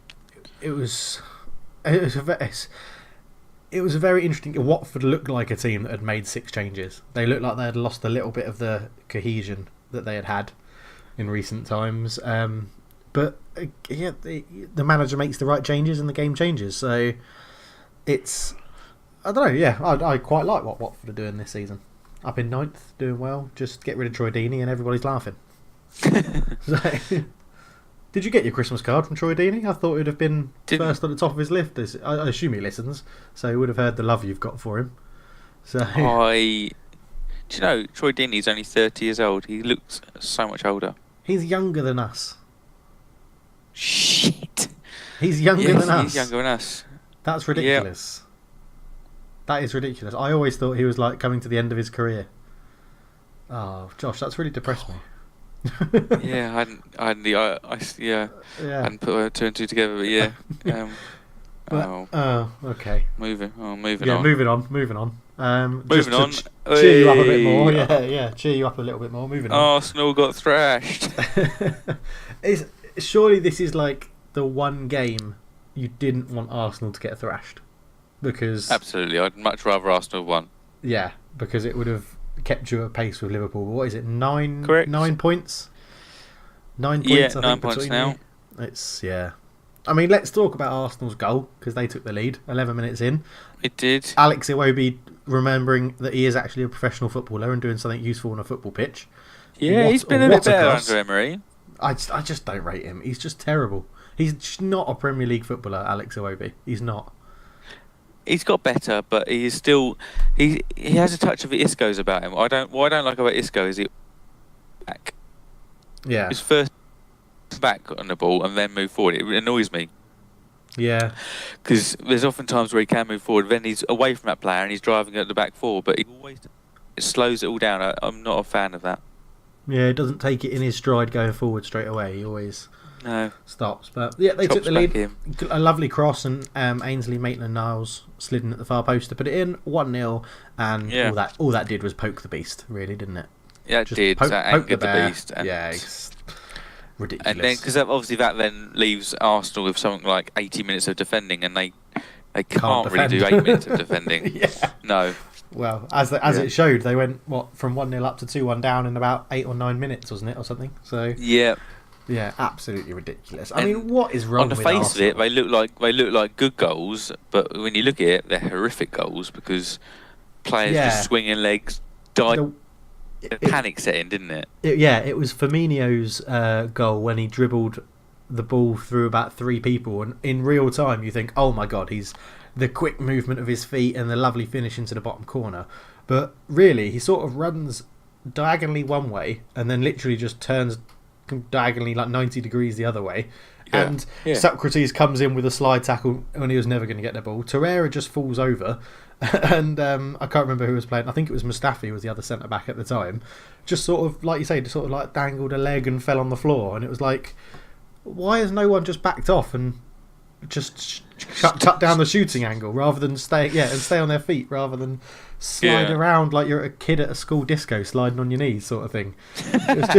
very interesting. Watford looked like a team that had made 6 changes. They looked like they had lost a little bit of the cohesion that they had in recent times. But yeah, the manager makes the right changes and the game changes. So it's, I don't know. Yeah, I quite like what Watford are doing this season. Up in 9th, doing well. Just get rid of Troy Deeney and everybody's laughing. So, did you get your Christmas card from Troy Deeney? I thought it would have been first on the top of his list. I assume he listens, so he would have heard the love you've got for him. So do you know Troy Deeney's only 30 years old? He looks so much older. He's younger than us. Shit. He's younger than us. He's younger than us. That's ridiculous. Yep. That is ridiculous. I always thought he was like coming to the end of his career. Oh, Josh, that's really depressed me. Yeah, I hadn't put 2 and 2 together, but yeah. Okay. Moving on. Moving on. Moving on. Cheer you up a bit more. Yeah. Cheer you up a little bit more. Moving on. Arsenal got thrashed. Surely this is like the one game you didn't want Arsenal to get thrashed, because absolutely, I'd much rather Arsenal won. Yeah, because it would have kept you at pace with Liverpool. What is it? 9 Correct. 9 points. 9 points. Yeah, I think, 9 points now. It's I mean, let's talk about Arsenal's goal, because they took the lead 11 minutes in. It did. Alex Iwobi remembering that he is actually a professional footballer and doing something useful on a football pitch. Yeah, he's been a bit better under Emery. I just don't rate him. He's just terrible. He's not a Premier League footballer, Alex Iwobi. He's not. He's got better, but he is still he has a touch of Isco's about him. What I don't like about Isco is he back. Yeah. His first back on the ball and then move forward. It annoys me. Yeah. Because there's often times where he can move forward, then he's away from that player and he's driving at the back four, but he always slows it all down. I'm not a fan of that. Yeah, he doesn't take it in his stride going forward straight away. He always stops. But yeah, they took the lead. A lovely cross, and Ainsley Maitland-Niles slid in at the far post to put it in. 1-0, and all that did was poke the beast, really, didn't it? Yeah, it did. That angered the beast. And it's ridiculous. And then, because obviously that then leaves Arsenal with something like 80 minutes of defending, and they can't really do 8 minutes of defending. Yeah. No. Well, as it showed, they went from 1-0 up to 2-1 down in about 8 or 9 minutes, wasn't it, or something? So yeah, absolutely ridiculous. I mean, what is wrong with Arsenal? On the face Arsenal? of it, they look like good goals, but when you look at it, they're horrific goals because players just swinging legs, panic setting, didn't it? It was Firmino's goal when he dribbled the ball through about 3 people, and in real time you think, oh my god, he's the quick movement of his feet and the lovely finish into the bottom corner. But really, he sort of runs diagonally one way and then literally just turns diagonally like 90 degrees the other way. Yeah. And Socrates comes in with a slide tackle when he was never going to get the ball. Torreira just falls over. And I can't remember who was playing. I think it was Mustafi was the other centre-back at the time. Just sort of, like you say, just sort of like dangled a leg and fell on the floor. And it was like, why has no one just backed off and just cut down the shooting angle rather than stay on their feet rather than slide around like you're a kid at a school disco sliding on your knees sort of thing. But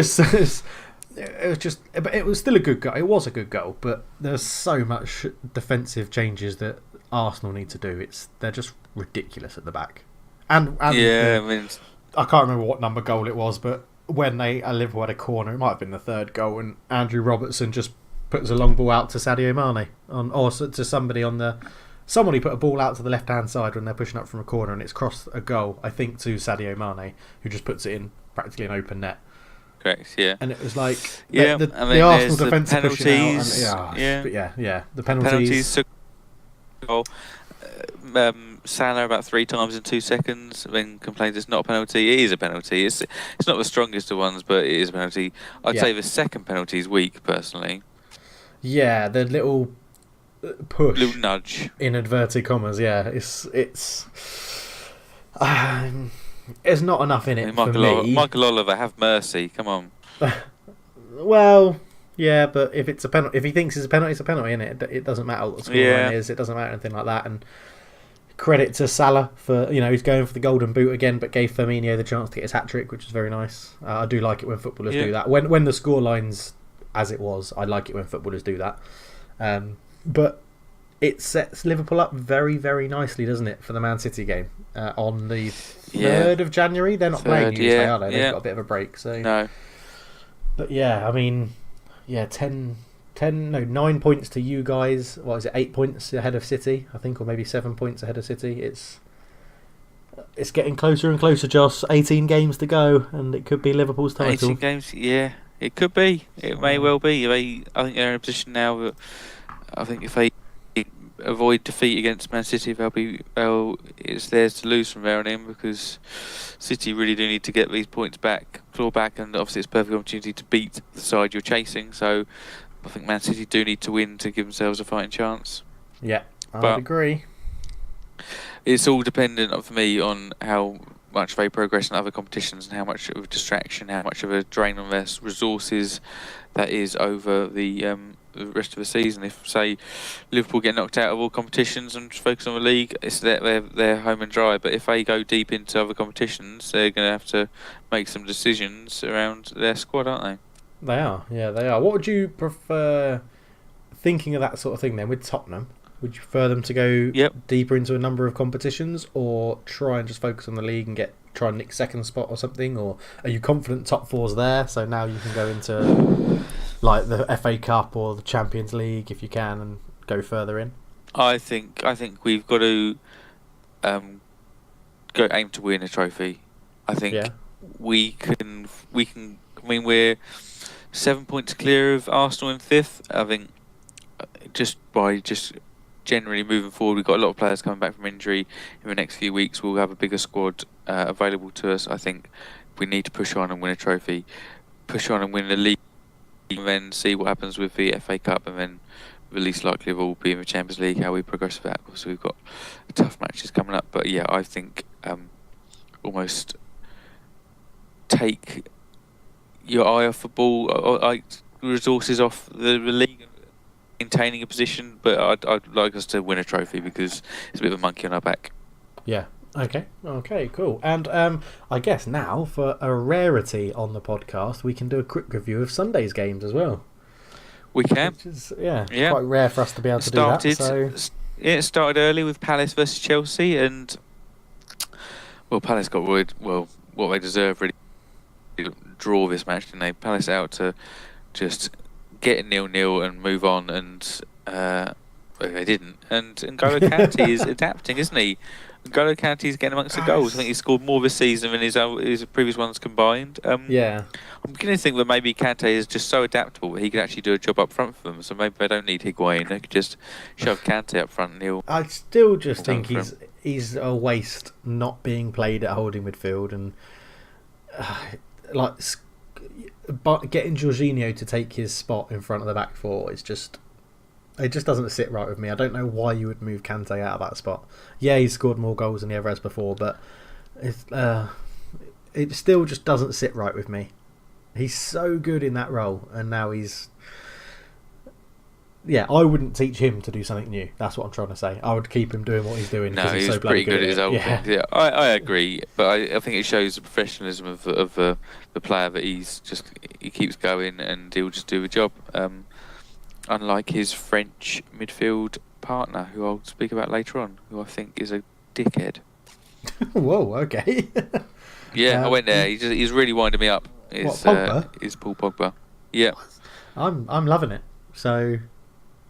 it was still a good goal. It was a good goal, but there's so much defensive changes that Arsenal need to do. They're just ridiculous at the back. And I can't remember what number goal it was, but when Liverpool had a corner, it might have been the 3rd goal, and Andrew Robertson just puts a long ball out to Sadio Mane or to somebody somebody put a ball out to the left hand side when they're pushing up from a corner, and it's crossed a goal, I think, to Sadio Mane, who just puts it in practically an open net. Correct, yeah. And it was like the Arsenal defence pushing out, the penalties. Salah about 3 times in 2 seconds, then complains it's not a penalty. It is a penalty. It's not the strongest of ones, but it is a penalty. I'd say the second penalty is weak, personally. Yeah, the little push, little nudge in inverted commas. Yeah, it's there's not enough in it for me. Michael Oliver, have mercy! Come on. Well, yeah, but if it's a penalty, if he thinks it's a penalty, isn't it? It doesn't matter what the scoreline is. It doesn't matter anything like that. And credit to Salah for he's going for the golden boot again, but gave Firmino the chance to get his hat trick, which is very nice. I do like it when footballers do that. When the scoreline's as it was, I like it when footballers do that. But it sets Liverpool up very, very nicely, doesn't it, for the Man City game on the 3rd of January? They're not playing usually, are they? They've got a bit of a break. So. No. But yeah, I mean, 9 points to you guys. What is it? 8 points ahead of City, I think, or maybe 7 points ahead of City. It's getting closer and closer, Joss. 18 games to go, and it could be Liverpool's title. 18 games, yeah. It could be. It may well be. I think they're in a position now that I think if they avoid defeat against Man City, it's theirs to lose from there on in, because City really do need to get these points back, claw back, and obviously it's a perfect opportunity to beat the side you're chasing. So I think Man City do need to win to give themselves a fighting chance. Yeah, I agree. It's all dependent for me on how much they progress in other competitions and how much of a distraction, how much of a drain on their resources that is over the rest of the season. If, say, Liverpool get knocked out of all competitions and focus on the league, it's they're home and dry. But if they go deep into other competitions, they're going to have to make some decisions around their squad, aren't they? They are, yeah, they are. What would you prefer, thinking of that sort of thing then, with Tottenham? Would you prefer them to go deeper into a number of competitions, or try and just focus on the league and try and nick second spot or something? Or are you confident top four's there, so now you can go into like the FA Cup or the Champions League if you can and go further in? I think we've got to go aim to win a trophy. I think we can. I mean, we're 7 points clear of Arsenal in 5th. I think just generally moving forward, we've got a lot of players coming back from injury. In the next few weeks, we'll have a bigger squad available to us. I think we need to push on and win a trophy, push on and win the league, and then see what happens with the FA Cup, and then the least likely of all be in the Champions League, how we progress with that. Of course, we've got tough matches coming up. But yeah, I think almost take your eye off the ball, resources off the league, maintaining a position, but I'd like us to win a trophy because it's a bit of a monkey on our back. Yeah. Okay, cool. And I guess now, for a rarity on the podcast, we can do a quick review of Sunday's games as well. We can. Which is, quite rare for us to be able to do that. So. It started early with Palace versus Chelsea, and Palace got worried. Well, what they deserve really, draw this match, didn't they? Palace out to just get 0-0 and move on, and they didn't. And N'Golo Kante is adapting, isn't he? N'Golo Kante is getting amongst the goals. I think he's scored more this season than his previous ones combined. I'm beginning to think that maybe Kante is just so adaptable that he could actually do a job up front for them. So maybe they don't need Higuain. They could just shove Kante up front and he'll... I still just think he's a waste not being played at holding midfield, and getting Jorginho to take his spot in front of the back four is just... It just doesn't sit right with me. I don't know why you would move Kante out of that spot. Yeah, he's scored more goals than he ever has before, but it still just doesn't sit right with me. He's so good in that role, and now he's... Yeah, I wouldn't teach him to do something new. That's what I'm trying to say. I would keep him doing what he's doing. No, he's so pretty good at his old thing. Yeah, I agree, but I think it shows the professionalism of the player, that he keeps going and he'll just do the job. Unlike his French midfield partner, who I'll speak about later on, who I think is a dickhead. Whoa, okay. I went there. He's really winding me up. It's Paul Pogba. Yeah. I'm loving it. So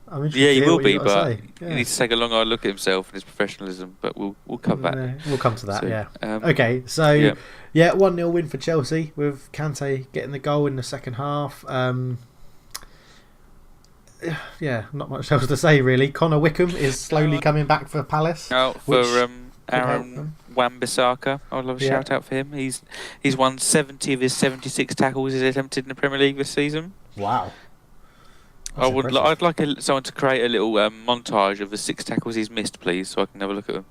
I'm interested. Yeah, he will be, but he needs to take a long hard look at himself and his professionalism. But we'll come back. We'll come to that. Okay, so 1-0 win for Chelsea with Kante getting the goal in the second half. Not much else to say really. Connor Wickham is slowly coming back for Palace. Out for Aaron Wan-Bissaka. I'd love a shout out for him. He's won 70 of his 76 tackles he's attempted in the Premier League this season. Wow. I'd like someone to create a little montage of the 6 tackles he's missed, please, so I can have a look at them.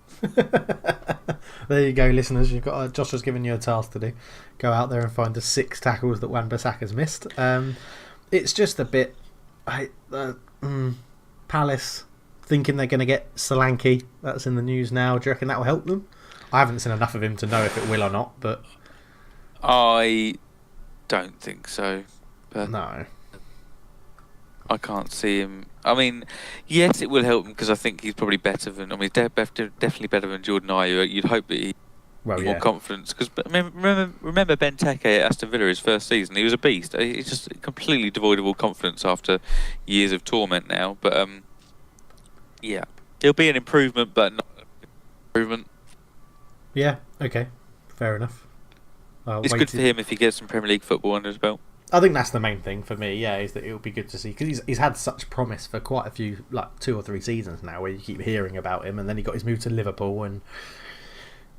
There you go, listeners. You've got Josh has given you a task to do. Go out there and find the 6 tackles that Wan-Bissaka's missed. It's just a bit. Palace thinking they're going to get Solanke. That's in the news now. Do you reckon that will help them? I haven't seen enough of him to know if it will or not, but I don't think so. But no. I can't see him. I mean, yes, it will help him because I think he's probably better than. I mean, definitely better than Jordan Ayew. You'd hope that he more confidence because remember Benteke at Aston Villa his first season. He was a beast. He's just completely devoid of all confidence after years of torment now. But yeah, it'll be an improvement, but not an improvement. Yeah. Okay. Fair enough. It's good for him if he gets some Premier League football under his belt. I think that's the main thing for me, yeah, is that it'll be good to see because he's had such promise for quite a few, like 2 or 3 seasons now, where you keep hearing about him, and then he got his move to Liverpool, and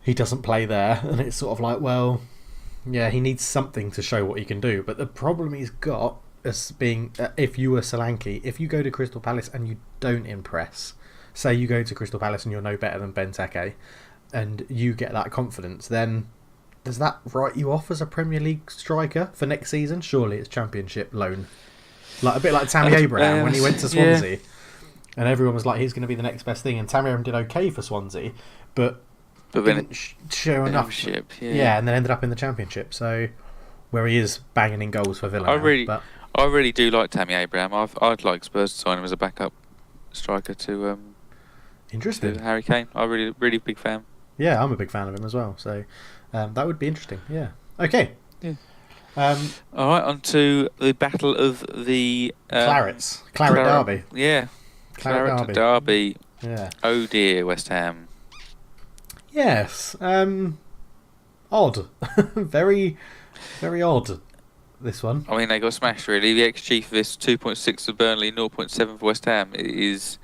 he doesn't play there, and it's sort of like, well, yeah, he needs something to show what he can do. But the problem he's got as being, if you were Solanke, if you go to Crystal Palace and you don't impress, say you go to Crystal Palace and you're no better than Benteke, and you get that confidence, then does that write you off as a Premier League striker for next season? Surely it's Championship loan. Like a bit like Tammy Abraham when he went to Swansea. Yeah. And everyone was like, he's going to be the next best thing. And Tammy Abraham did okay for Swansea, but didn't show enough. Yeah, and then ended up in the Championship. So, where he is banging in goals for Villa I really do like Tammy Abraham. I'd like Spurs to sign him as a backup striker to interesting. To Harry Kane. I'm really big fan. Yeah, I'm a big fan of him as well. So that would be interesting. Yeah. Okay. Yeah. All right, on to the battle of the Claret Derby. Yeah. Claret Derby. Yeah. Oh dear, West Ham. Yes. Odd. Very, very odd. This one. I mean, they got smashed really. The XG for this 2.6 for Burnley, 0.7 for West Ham. It is.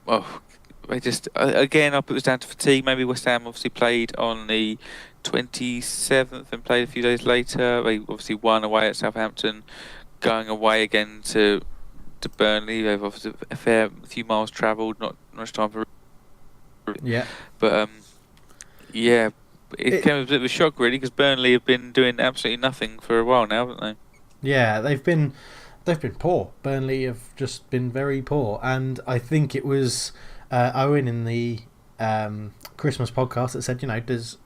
Oh. They just again, I put it was down to fatigue. Maybe West Ham obviously played on the 27th and played a few days later. They obviously won away at Southampton, going away again to Burnley. They've obviously a few miles travelled, not much time for. Yeah. But yeah, it came as a bit of a shock really because Burnley have been doing absolutely nothing for a while now, haven't they? Yeah, they've been poor. Burnley have just been very poor, and I think it was. Owen in the Christmas podcast that said,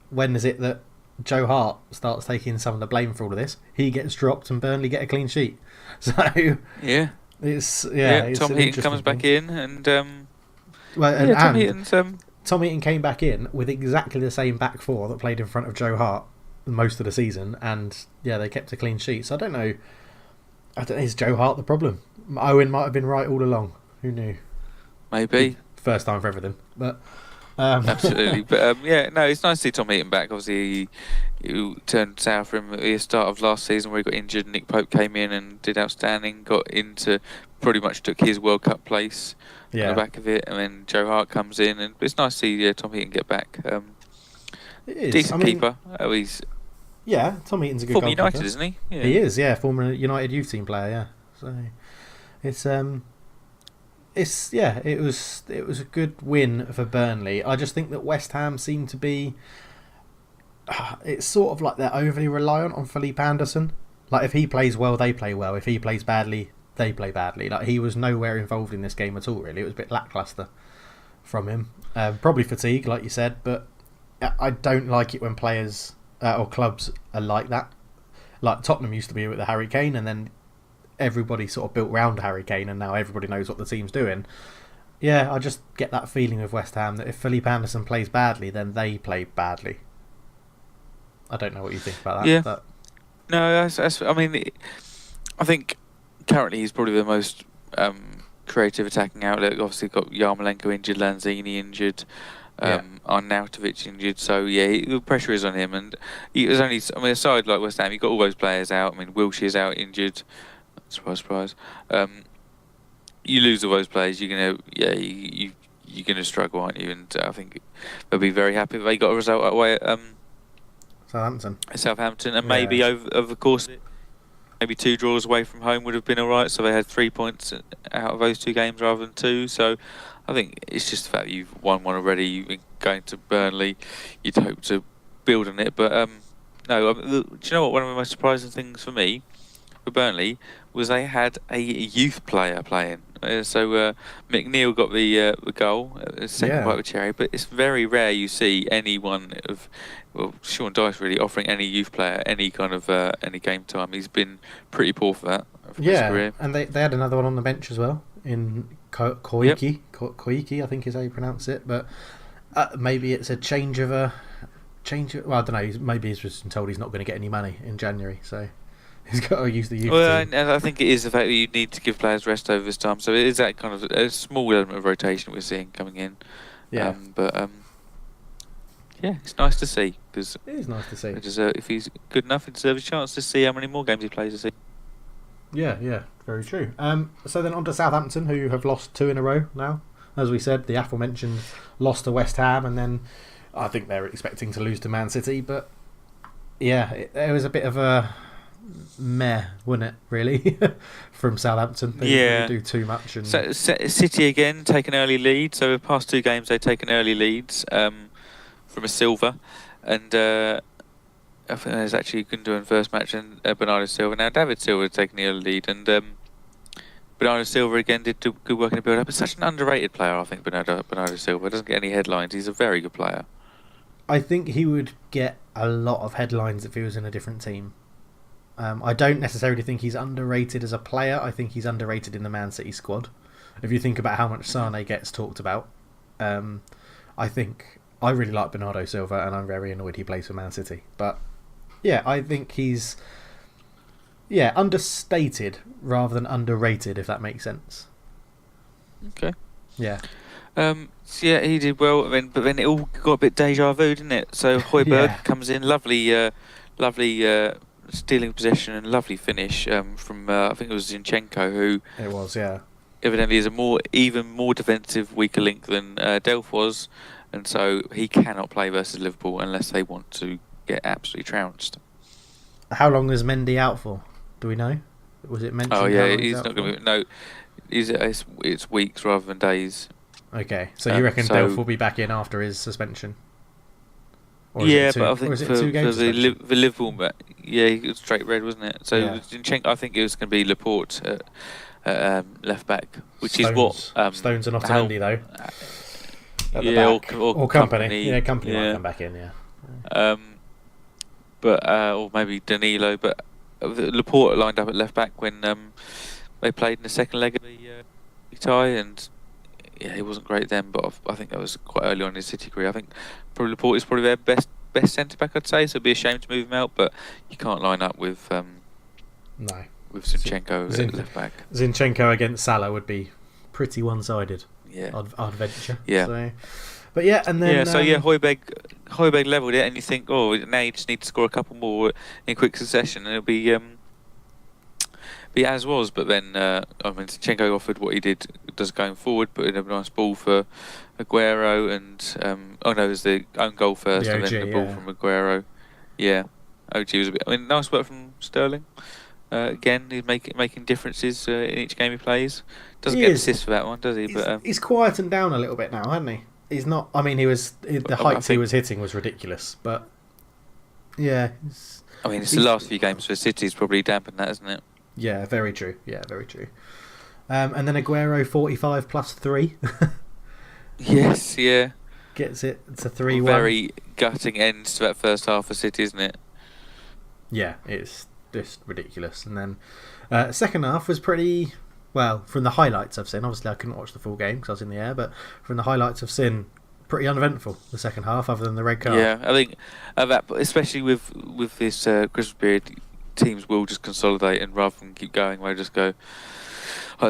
when is it that Joe Hart starts taking some of the blame for all of this? He gets dropped and Burnley get a clean sheet. So it's Tom Heaton comes back in and Tom Heaton came back in with exactly the same back four that played in front of Joe Hart most of the season, and they kept a clean sheet. So I don't know. Is Joe Hart the problem? Owen might have been right all along. Who knew? Maybe. First time for everything, but absolutely. But it's nice to see Tom Heaton back. Obviously, he turned sour for him at the start of last season where he got injured. Nick Pope came in and did outstanding. Got into pretty much took his World Cup place on the back of it, and then Joe Hart comes in, and it's nice to see Tom Heaton get back. It is. Decent keeper. He's Tom Heaton's a good former goalkeeper. United, isn't he? Yeah. He is. Yeah, former United youth team player. Yeah, so it was a good win for Burnley. I just think that West Ham seem to be. It's sort of like they're overly reliant on Felipe Anderson. Like if he plays well, they play well. If he plays badly, they play badly. Like he was nowhere involved in this game at all. Really, it was a bit lackluster from him. Probably fatigue, like you said, but I don't like it when players or clubs are like that. Like Tottenham used to be with the Harry Kane, and then everybody sort of built round Harry Kane, and now everybody knows what the team's doing. Yeah, I just get that feeling with West Ham that if Felipe Anderson plays badly, then they play badly. I don't know what you think about that. Yeah. But... No, I think currently he's probably the most creative attacking outlet. Obviously got Yarmolenko injured, Lanzini injured, Arnautovic injured. So the pressure is on him, and he was only. Aside like West Ham, you got all those players out. Wilshire's out injured. Surprise. You lose all those players, you're gonna struggle, aren't you? And I think they'll be very happy if they got a result away at Southampton, and maybe over the course, maybe 2 draws away from home would have been all right. So they had 3 points out of those 2 games rather than 2. So I think it's just the fact that you've won one already. You've been going to Burnley, you'd hope to build on it. But no, do you know what? One of the most surprising things for me for Burnley was they had a youth player playing. So McNeil got the goal, second bite of the cherry. But it's very rare you see anyone of, well, Sean Dyche really offering any youth player any kind of any game time. He's been pretty poor for that. For his career. And they had another one on the bench as well in Koiki. Koiki, I think is how you pronounce it. But maybe it's a change of. Well, I don't know. Maybe he's just been told he's not going to get any money in January, so he's got to use the youth team. And I think it is the fact that you need to give players rest over this time. So it is that kind of a small element of rotation we're seeing coming in. Yeah. Yeah, it's nice to see. Cause it is nice to see. If he's good enough, he deserves a chance to see how many more games he plays this season. Yeah, very true. So then on to Southampton, who have lost 2 in a row now. As we said, the aforementioned lost to West Ham, and then I think they're expecting to lose to Man City. But yeah, it was a bit of a meh, wasn't it, really, from Southampton? They didn't do too much. And so City again take an early lead. So the past 2 games they've taken early leads from a Silva, and I think there's actually Gundogan first match and Bernardo Silva. Now David Silva taking the early lead, and Bernardo Silva again did good work in the build-up. It's such an underrated player, I think. Bernardo Silva doesn't get any headlines. He's a very good player. I think he would get a lot of headlines if he was in a different team. I don't necessarily think he's underrated as a player. I think he's underrated in the Man City squad. If you think about how much Sane gets talked about, I think I really like Bernardo Silva, and I'm very annoyed he plays for Man City. But yeah, I think he's understated rather than underrated, if that makes sense. Okay. Yeah. So yeah, he did well. But then it all got a bit deja vu, didn't it? So Højbjerg comes in, lovely stealing possession and lovely finish from I think it was Zinchenko, who it was, yeah. Evidently is even more defensive, weaker link than Delph was, and so he cannot play versus Liverpool unless they want to get absolutely trounced. How long is Mendy out for? Do we know? Was it mentioned? Oh yeah, he's not going to be. No, it's weeks rather than days. Okay, so you reckon Delph will be back in after his suspension? But I think for the Liverpool, he was straight red, wasn't it? So Zinchenko, I think it was going to be Laporte at left back, which is what Stones are not Andy though. Or company. Yeah, company might come back in. Yeah. Or maybe Danilo, but Laporte lined up at left back when they played in the second leg of the tie, and he wasn't great then, but I think that was quite early on in his City career. I think Laporte is probably their best centre back, I'd say. So it'd be a shame to move him out, but you can't line up with Zinchenko at left back. Zinchenko against Salah would be pretty one-sided. Yeah, I'd venture. Yeah. So, but yeah, and then Højbjerg levelled it, and you think, now you just need to score a couple more in quick succession, and it'll be as was. But then Zinchenko offered what he does going forward, put in a nice ball for Aguero, and it was the own goal first, and then the ball from Aguero. Yeah, OG was a bit. Nice work from Sterling. Again, he's making differences in each game he plays. Doesn't get assists for that one, does he? He's quietened down a little bit now, hasn't he? He's not. I mean, the heights he was hitting was ridiculous, but yeah. It's the last few games for City's probably dampened that, isn't it? Yeah, very true. And then Aguero 45 plus 3. Yes, yeah. Gets it to 3-1. Very gutting end to that first half for City, isn't it? Yeah, it's just ridiculous. And then second half was pretty, well, from the highlights I've seen. Obviously, I couldn't watch the full game because I was in the air, but from the highlights I've seen, pretty uneventful, the second half, other than the red card. Yeah, I think that, especially with this Christmas period, teams will just consolidate, and rather than keep going, they'll just go.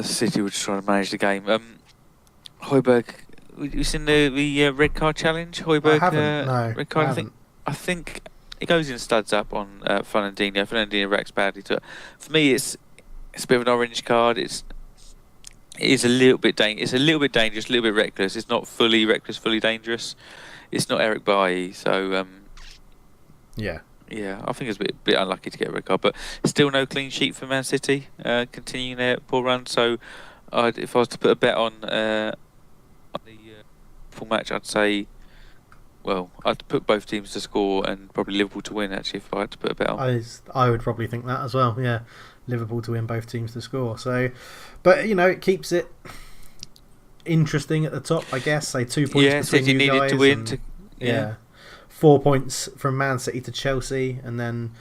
City were just trying to manage the game. Højbjerg, you seen the red card challenge? Højbjerg, I haven't. No, red card. I think it goes in studs up on Fernandinho. Fernandinho reacts badly to it. For me, it's a bit of an orange card. It is a little bit dangerous. It's a little bit dangerous, a little bit reckless. It's not fully reckless, fully dangerous. It's not Eric Bailly, so yeah. Yeah, I think it's a bit unlucky to get a red card, but still no clean sheet for Man City, continuing their poor run. So, if I was to put a bet on the full match, I'd say well, I'd put both teams to score and probably Liverpool to win, actually, if I had to put a bet on. I would probably think that as well. Yeah, Liverpool to win, both teams to score. So, but it keeps it interesting at the top, I guess. Say 2 points between you needed guys. To win. And, yeah. 4 points from Man City to Chelsea, and then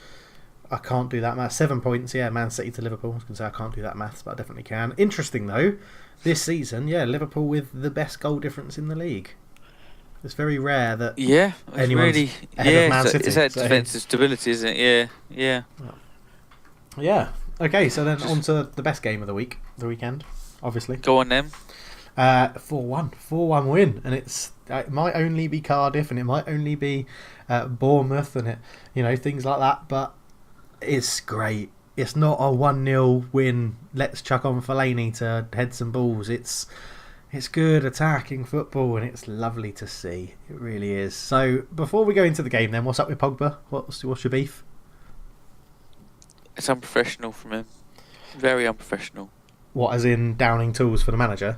I can't do that math. 7 points, Man City to Liverpool. I was going to say I can't do that maths, but I definitely can. Interesting though, this season, Liverpool with the best goal difference in the league. It's very rare that anyone's really, ahead of Man City. It's that defensive stability, isn't it? Yeah. Okay, so then on to the best game of the weekend, obviously. Go on then. 4-1 win, and it might only be Cardiff, and it might only be Bournemouth, and things like that, but it's great. It's not a 1-0 win, let's chuck on Fellaini to head some balls. It's good attacking football, and it's lovely to see. It really is. So before we go into the game then, what's up with Pogba? What's your beef? It's unprofessional from him. Very unprofessional. What, as in downing tools for the manager?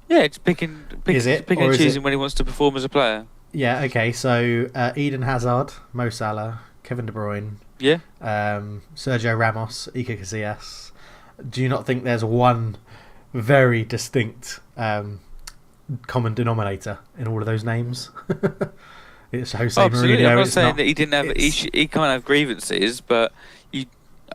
Yeah, it's picking and choosing when he wants to perform as a player. Yeah, okay. So Eden Hazard, Mo Salah, Kevin De Bruyne, Sergio Ramos, Iker Casillas. Do you not think there's one very distinct common denominator in all of those names? It's Jose Absolutely. Mourinho. I'm not saying that he didn't have. He can't have grievances, but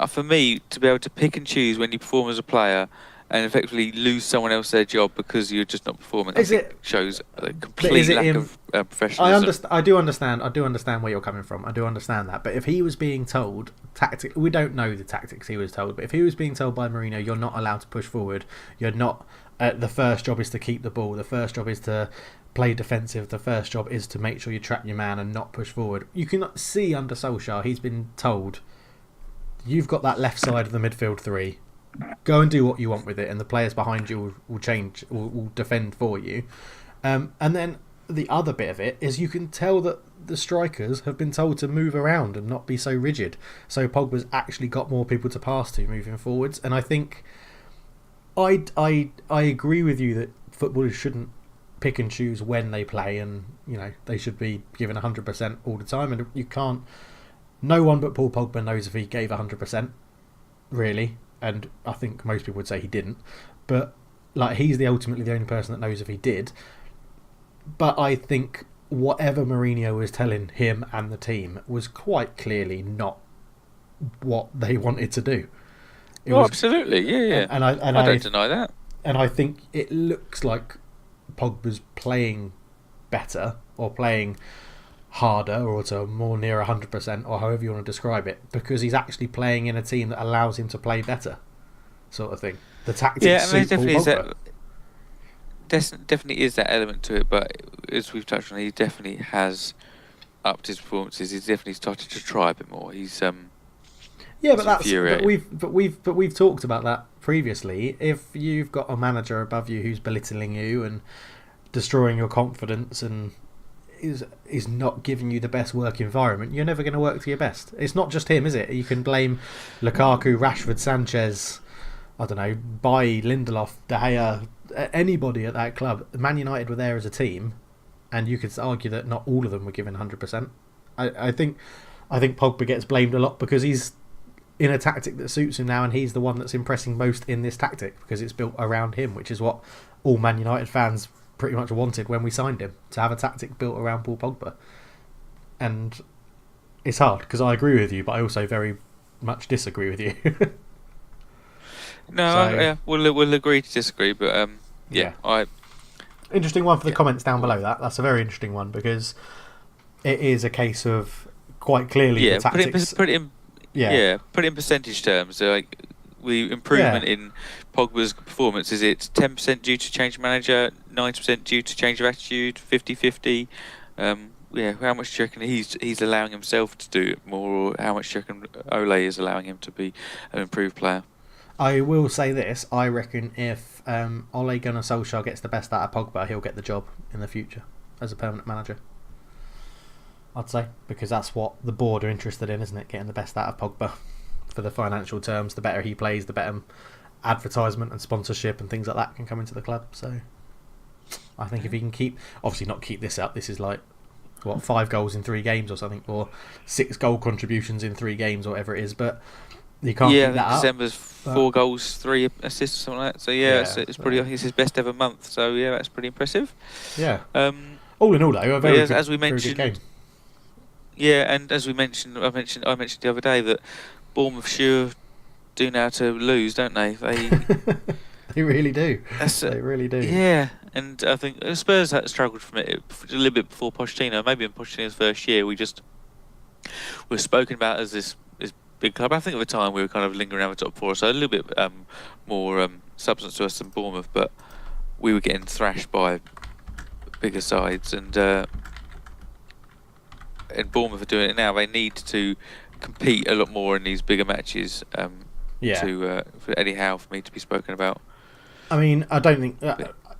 for me, to be able to pick and choose when you perform as a player and effectively lose someone else their job because you're just not performing, shows a complete lack of professionalism. I do understand where you're coming from. I do understand that. But if he was being told we don't know the tactics he was told, but if he was being told by Mourinho, you're not allowed to push forward, you're not. The first job is to keep the ball. The first job is to play defensive. The first job is to make sure you trap your man and not push forward. You can see under Solskjaer, he's been told, you've got that left side of the midfield three. Go and do what you want with it, and the players behind you will defend for you. And then the other bit of it is you can tell that the strikers have been told to move around and not be so rigid. So Pogba's actually got more people to pass to moving forwards, and I think I agree with you that footballers shouldn't pick and choose when they play, and they should be given 100% all the time, and you can't. No one but Paul Pogba knows if he gave 100%, really. And I think most people would say he didn't. But he's ultimately the only person that knows if he did. But I think whatever Mourinho was telling him and the team was quite clearly not what they wanted to do. Absolutely, yeah. And I don't deny that. And I think it looks like Pogba's playing better or playing harder or to more near 100%, or however you want to describe it, because he's actually playing in a team that allows him to play better, sort of thing. The tactics suit Paul Pogba. Definitely is that element to it, but as we've touched on, he definitely has upped his performances. He's definitely started to try a bit more. He's we've talked about that previously. If you've got a manager above you who's belittling you and destroying your confidence and is not giving you the best work environment, you're never going to work to your best. It's not just him, is it? You can blame Lukaku, Rashford, Sanchez, I don't know, Bailly, Lindelof, De Gea, anybody at that club. Man United were there as a team, and you could argue that not all of them were given 100%. I think Pogba gets blamed a lot because he's in a tactic that suits him now, and he's the one that's impressing most in this tactic because it's built around him, which is what all Man United fans pretty much wanted when we signed him, to have a tactic built around Paul Pogba. And it's hard because I agree with you, but I also very much disagree with you. We'll agree to disagree, but interesting one for the comments down below. That's a very interesting one because it is a case of quite clearly the tactics. Put it in percentage terms. The improvement in Pogba's performance, is it 10% due to change of manager, 90% due to change of attitude, 50-50? How much do you reckon he's allowing himself to do more, or how much do you reckon Ole is allowing him to be an improved player? I will say this, I reckon if Ole Gunnar Solskjaer gets the best out of Pogba, he'll get the job in the future as a permanent manager. I'd say, because that's what the board are interested in, isn't it? Getting the best out of Pogba. For the financial terms, the better he plays, the better advertisement and sponsorship and things like that can come into the club. So I think if he can obviously not keep this up, this is 5 goals in 3 games or something, or 6 goal contributions in 3 games, or whatever it is. But you can't Yeah, keep I think that December's up. 4 goals, 3 assists, or something like that. So it's pretty. I think it's his best ever month. So yeah, that's pretty impressive. Yeah. All in all, though, a very good, as we very good game. Yeah, and as we mentioned, I mentioned the other day that Bournemouth sure do know how to lose, don't they? They really do. They really do. Yeah, and I think Spurs had struggled from it a little bit before Pochettino. Maybe in Pochettino's first year, we were spoken about as this big club. I think at the time we were kind of lingering around the top 4, so a little bit more substance to us than Bournemouth, but we were getting thrashed by bigger sides, and Bournemouth are doing it now. They need to compete a lot more in these bigger matches for Eddie Howe for me to be spoken about. I mean, I don't think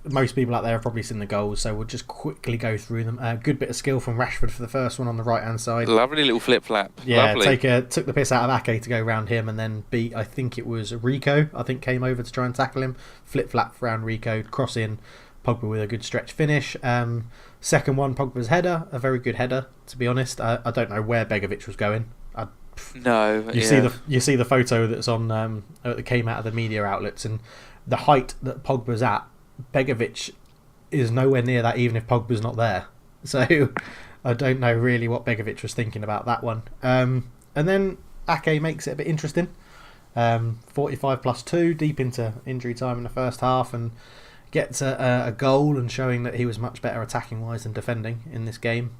most people out there have probably seen the goals, so we'll just quickly go through them. Good bit of skill from Rashford for the first one on the right hand side. Lovely little flip flap. Yeah, lovely. Took the piss out of Ake to go round him, and then beat. I think it was Rico. I think came over to try and tackle him. Flip flap round Rico, cross in. Pogba with a good stretch finish. Second one, Pogba's header, a very good header. To be honest, I don't know where Begovic was going. You see the photo that's on that came out of the media outlets, and the height that Pogba's at, Begovic is nowhere near that, even if Pogba's not there. So I don't know really what Begovic was thinking about that one. And then Ake makes it a bit interesting. 45+2, deep into injury time in the first half, and gets a goal and showing that he was much better attacking wise than defending in this game.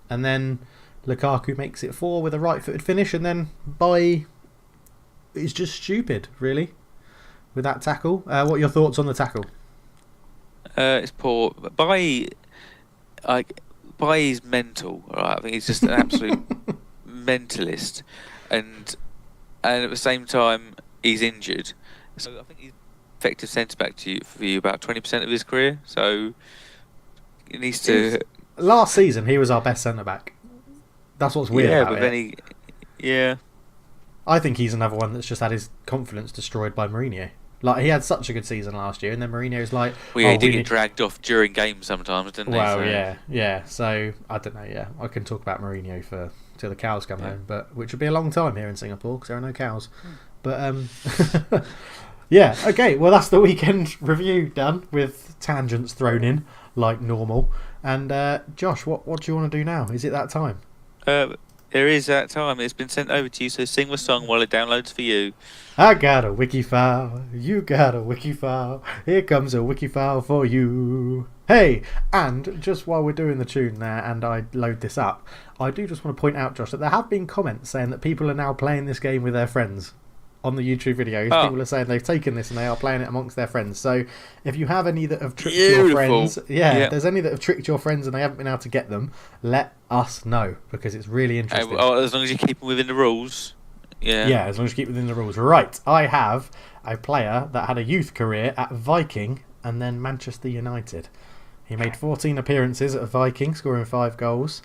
And then Lukaku makes it 4 with a right-footed finish, and then Bailly is just stupid, really, with that tackle. What are your thoughts on the tackle? It's poor. Bailly's mental. Right? I think he's just an absolute mentalist, and at the same time he's injured. So I think he's effective centre back for you about 20% of his career. So he needs to. Last season he was our best centre back. That's what's weird about it. I think he's another one that's just had his confidence destroyed by Mourinho. Like, he had such a good season last year, and then Mourinho's like... Well, he did get dragged off during games sometimes, didn't he? Well, yeah. So, I don't know, yeah. I can talk about Mourinho till the cows come home, which would be a long time here in Singapore, because there are no cows. But, yeah, okay. Well, that's the weekend review done, with tangents thrown in, like normal. And, Josh, what do you want to do now? Is it that time? There is that time. It's been sent over to you, so sing the song while it downloads for you. I got a wiki file. You got a wiki file. Here comes a wiki file for you. Hey, and just while we're doing the tune there and I load this up, I do just want to point out, Josh, that there have been comments saying that people are now playing this game with their friends. On the YouTube videos, people are saying they've taken this and they are playing it amongst their friends. So if you have any that have tricked your friends, if there's any that have tricked your friends and they haven't been able to get them, let us know, because it's really interesting. As long as you keep them within the rules. Yeah, as long as you keep within the rules. Right, I have a player that had a youth career at Viking and then Manchester United. He made 14 appearances at Viking, scoring 5 goals.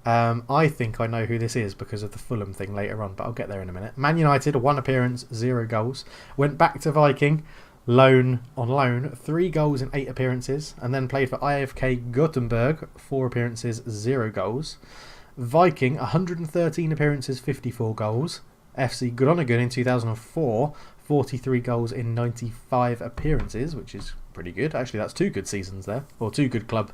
I think I know who this is because of the Fulham thing later on, but I'll get there in a minute. Man United, 1 appearance, 0 goals. Went back to Viking, on loan, 3 goals in 8 appearances, and then played for IFK Gothenburg, 4 appearances, 0 goals. Viking, 113 appearances, 54 goals. FC Groningen in 2004, 43 goals in 95 appearances, which is pretty good. Actually, that's 2 good seasons there, or 2 good club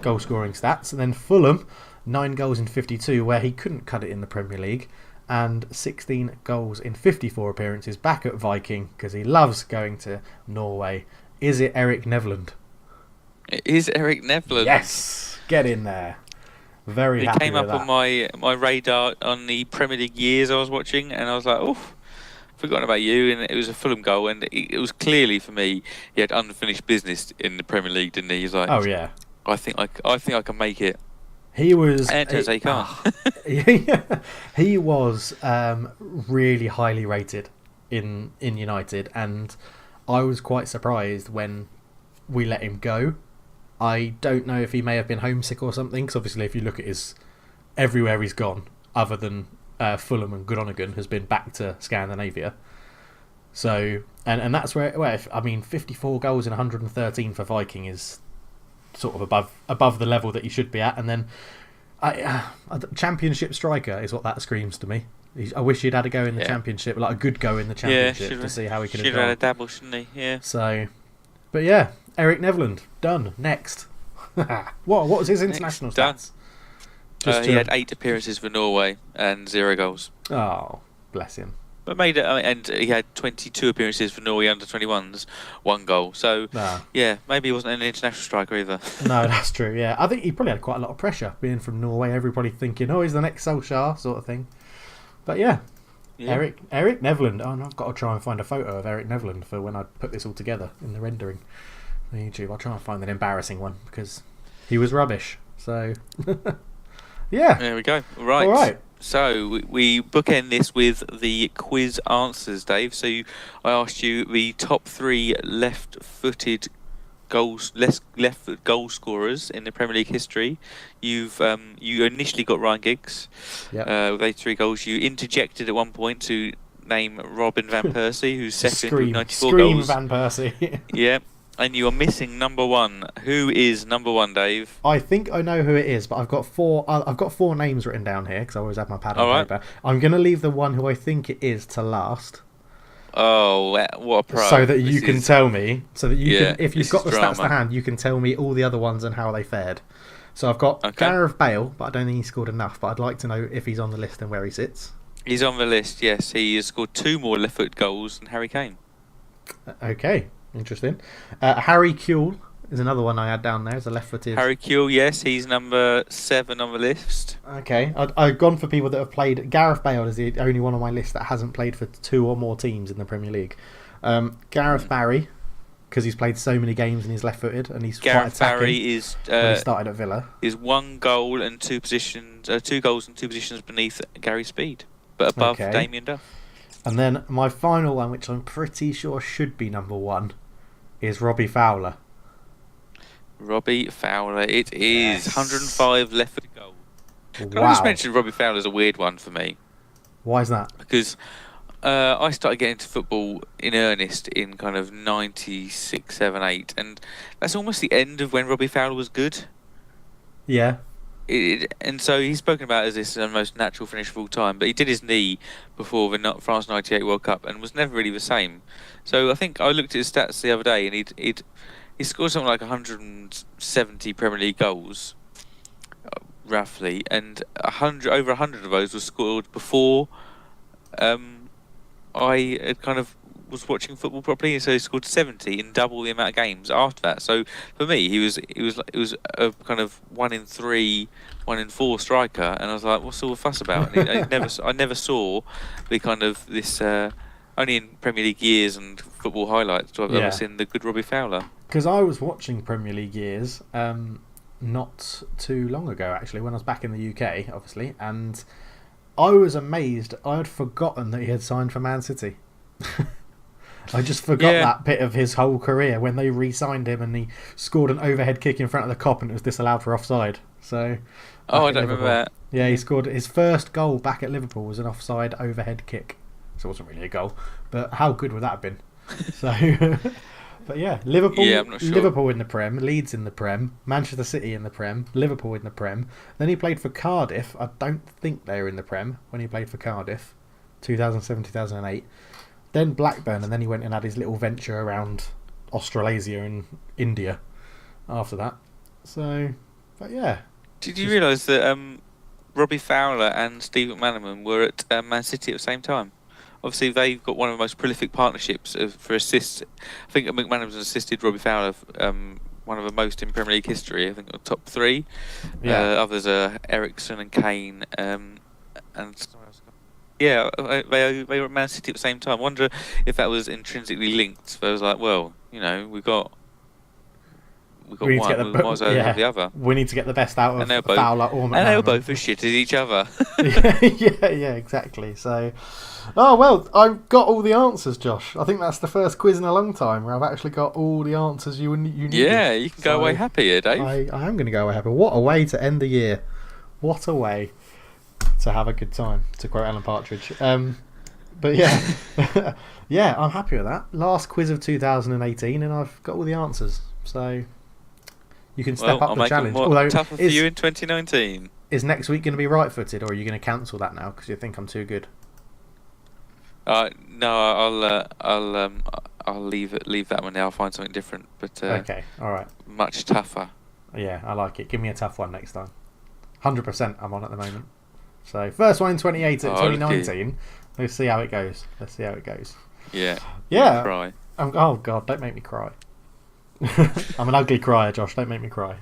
goal scoring stats. And then Fulham, 9 goals in 52, where he couldn't cut it in the Premier League, and 16 goals in 54 appearances back at Viking, because he loves going to Norway. Is it Eric Nevland? It is Eric Nevland. Yes, get in there. Very happy with that. He came up on my radar on the Premier League years I was watching, and I was like, forgotten about you. And it was a Fulham goal, and it was clearly for me he had unfinished business in the Premier League, didn't he? He's like, oh yeah, I think I can make it. He was. And he can't. He was really highly rated in United, and I was quite surprised when we let him go. I don't know if he may have been homesick or something, because obviously if you look at everywhere he's gone, other than Fulham and Groningen, has been back to Scandinavia. So, and that's where, 54 goals and 113 for Viking is sort of above the level that he should be at. And then Championship striker is what that screams to me. I wish he'd had a go in the Championship, like a good go in the Championship, to see how he could have gone. Should have had a dabble, shouldn't he? Yeah. So, but yeah, Eric Nevland, done. Next. What was his international stats? He had 8 appearances for Norway and 0 goals. Oh, bless him. But and he had 22 appearances for Norway under 21s, 1 goal. So, yeah, maybe he wasn't an international striker either. No, that's true, yeah. I think he probably had quite a lot of pressure being from Norway. Everybody thinking, he's the next Solskjaer sort of thing. But yeah. Eric Nevland. Oh, no, I've got to try and find a photo of Eric Nevland for when I put this all together in the rendering on YouTube. I'll try and find an embarrassing one because he was rubbish. So, yeah. There we go. All right. So we bookend this with the quiz answers, Dave. So I asked you the top 3 left-footed left-foot goal scorers in the Premier League history. You initially got Ryan Giggs with 83 goals. You interjected at one point to name Robin van Persie, who's second with 94 goals. Van Persie. Yeah. And you are missing number 1. Who is number 1, Dave? I think I know who it is, but I've got 4. I've got 4 names written down here because I always have my pad on paper. I'm going to leave the one who I think it is to last. Oh, what a pro! So that you can tell me. So that you can, if you've got the stats to hand, you can tell me all the other ones and how they fared. So I've got Gareth Bale, but I don't think he scored enough. But I'd like to know if he's on the list and where he sits. He's on the list. Yes, he has scored 2 more left-foot goals than Harry Kane. Okay. Interesting. Harry Kewell is another one I had down there as a left-footed. Harry Kewell, yes, he's number 7 on the list. Okay, I've gone for people that have played. Gareth Bale is the only one on my list that hasn't played for 2 or more teams in the Premier League. Gareth Barry, because he's played so many games and he's left-footed and he's quite attacking. Barry is when he started at Villa. Is 1 goal and 2 positions, 2 goals and 2 positions beneath Gary Speed, but above Damien Duff. And then my final one, which I'm pretty sure should be number 1, is Robbie Fowler. Robbie Fowler, it is. 105 left-footed goals. Wow. I just mentioned Robbie Fowler is a weird one for me. Why is that? Because I started getting into football in earnest in kind of 96, 7, 8, and that's almost the end of when Robbie Fowler was good. Yeah. And so he's spoken about as this most natural finish of all time, but he did his knee before the France '98 World Cup and was never really the same. So I think I looked at his stats the other day, and he scored something like 170 Premier League goals, roughly, and over 100 of those were scored before I had kind of was watching football properly, and so he scored 70 in double the amount of games after that. So for me, he was a kind of 1 in 3, 1 in 4 striker, and I was like, what's all the fuss about? And I never saw the kind of this only in Premier League years and football highlights do I've ever seen the good Robbie Fowler. Because I was watching Premier League years not too long ago, actually, when I was back in the UK, obviously, and I was amazed. I had forgotten that he had signed for Man City. I just forgot that bit of his whole career when they re-signed him and he scored an overhead kick in front of the Kop and it was disallowed for offside. So, I don't remember that. Yeah, he scored his first goal back at Liverpool was an offside overhead kick. So it wasn't really a goal, but how good would that have been? So, but yeah, Liverpool, I'm not sure. Liverpool in the Prem, Leeds in the Prem, Manchester City in the Prem, Liverpool in the Prem. Then he played for Cardiff. I don't think they were in the Prem when he played for Cardiff, 2007, 2008. Then Blackburn, and then he went and had his little venture around Australasia and India after that. So, but yeah. Did you realise that Robbie Fowler and Steve McManaman were at Man City at the same time? Obviously, they've got one of the most prolific partnerships for assists. I think McManaman's assisted Robbie Fowler, one of the most in Premier League history. I think top 3. Yeah. Others are Ericsson and Kane, and someone else. Yeah, they were at Man City at the same time. I wonder if that was intrinsically linked. So I was like, well, we've got one, we might as well have the other. We need to get the best out of Fowler or McManaman. And they were both as shit as each other. yeah, exactly. So, I've got all the answers, Josh. I think that's the first quiz in a long time where I've actually got all the answers you need. Yeah, you can go away happy here, Dave. I am going to go away happy. What a way to end the year. What a way to have a good time, to quote Alan Partridge. But yeah, yeah, I'm happy with that. Last quiz of 2018, and I've got all the answers. So you can step up the challenge. Although tougher for you in 2019. is next week going to be right-footed, or are you going to cancel that now because you think I'm too good? No, I'll leave that one there. I'll find something different, but Okay, all right. much tougher. Yeah, I like it. Give me a tough one next time. 100% I'm on at the moment. So first one in 2019. Let's see how it goes. Yeah. Yeah. Cry. Oh God, don't make me cry. I'm an ugly crier, Josh. Don't make me cry.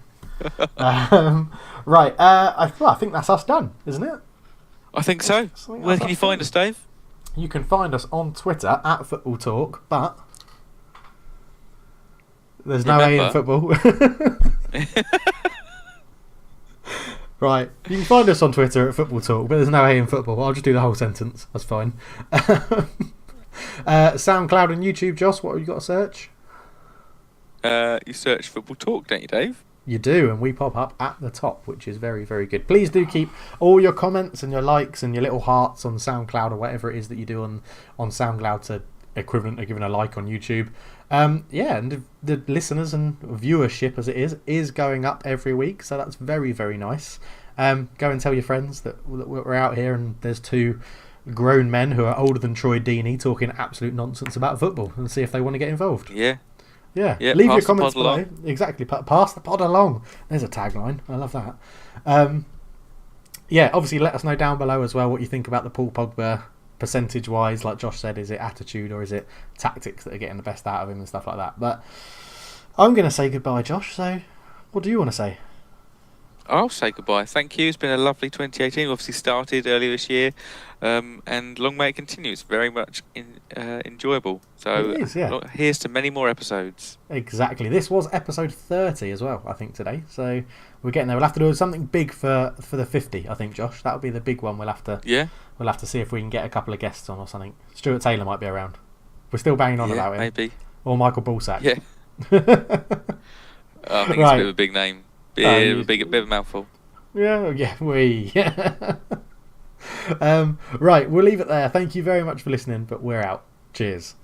Right. I think that's us done, isn't it? I think so. Where can you find us, Dave? You can find us on Twitter at Football Talk, but there's no A in football. Right. You can find us on Twitter at Football Talk, but there's no A in football. I'll just do the whole sentence. That's fine. SoundCloud and YouTube, Josh, what have you got to search? You search Football Talk, don't you, Dave? You do, and we pop up at the top, which is very, very good. Please do keep all your comments and your likes and your little hearts on SoundCloud or whatever it is that you do on SoundCloud to equivalent to giving a like on YouTube. And the listeners and viewership, as it is going up every week, so that's very, very nice. Go and tell your friends that we're out here and there's two grown men who are older than Troy Deeney talking absolute nonsense about football, and see if they want to get involved. Yeah. Leave your comments below. Exactly, pass the pod along. There's a tagline. I love that. Obviously let us know down below as well what you think about the Paul Pogba percentage wise. Like Josh said, is it attitude or is it tactics that are getting the best out of him and stuff like that? But I'm going to say goodbye, Josh. So what do you want to say? I'll say goodbye. Thank you. It's been a lovely 2018. Obviously started earlier this year, and long may it continue. It's very much enjoyable. So it is, yeah. Here's to many more episodes. Exactly. This was episode 30 as well, I think, today. So we're getting there. We'll have to do something big for the 50, I think, Josh. That'll be the big one. We'll have to see if we can get a couple of guests on or something. Stuart Taylor might be around. We're still banging on about him. Maybe. Or Michael Ballsack. Yeah. I think it's a bit of a big name. A bit of a mouthful. Yeah. Right, we'll leave it there. Thank you very much for listening, but we're out. Cheers.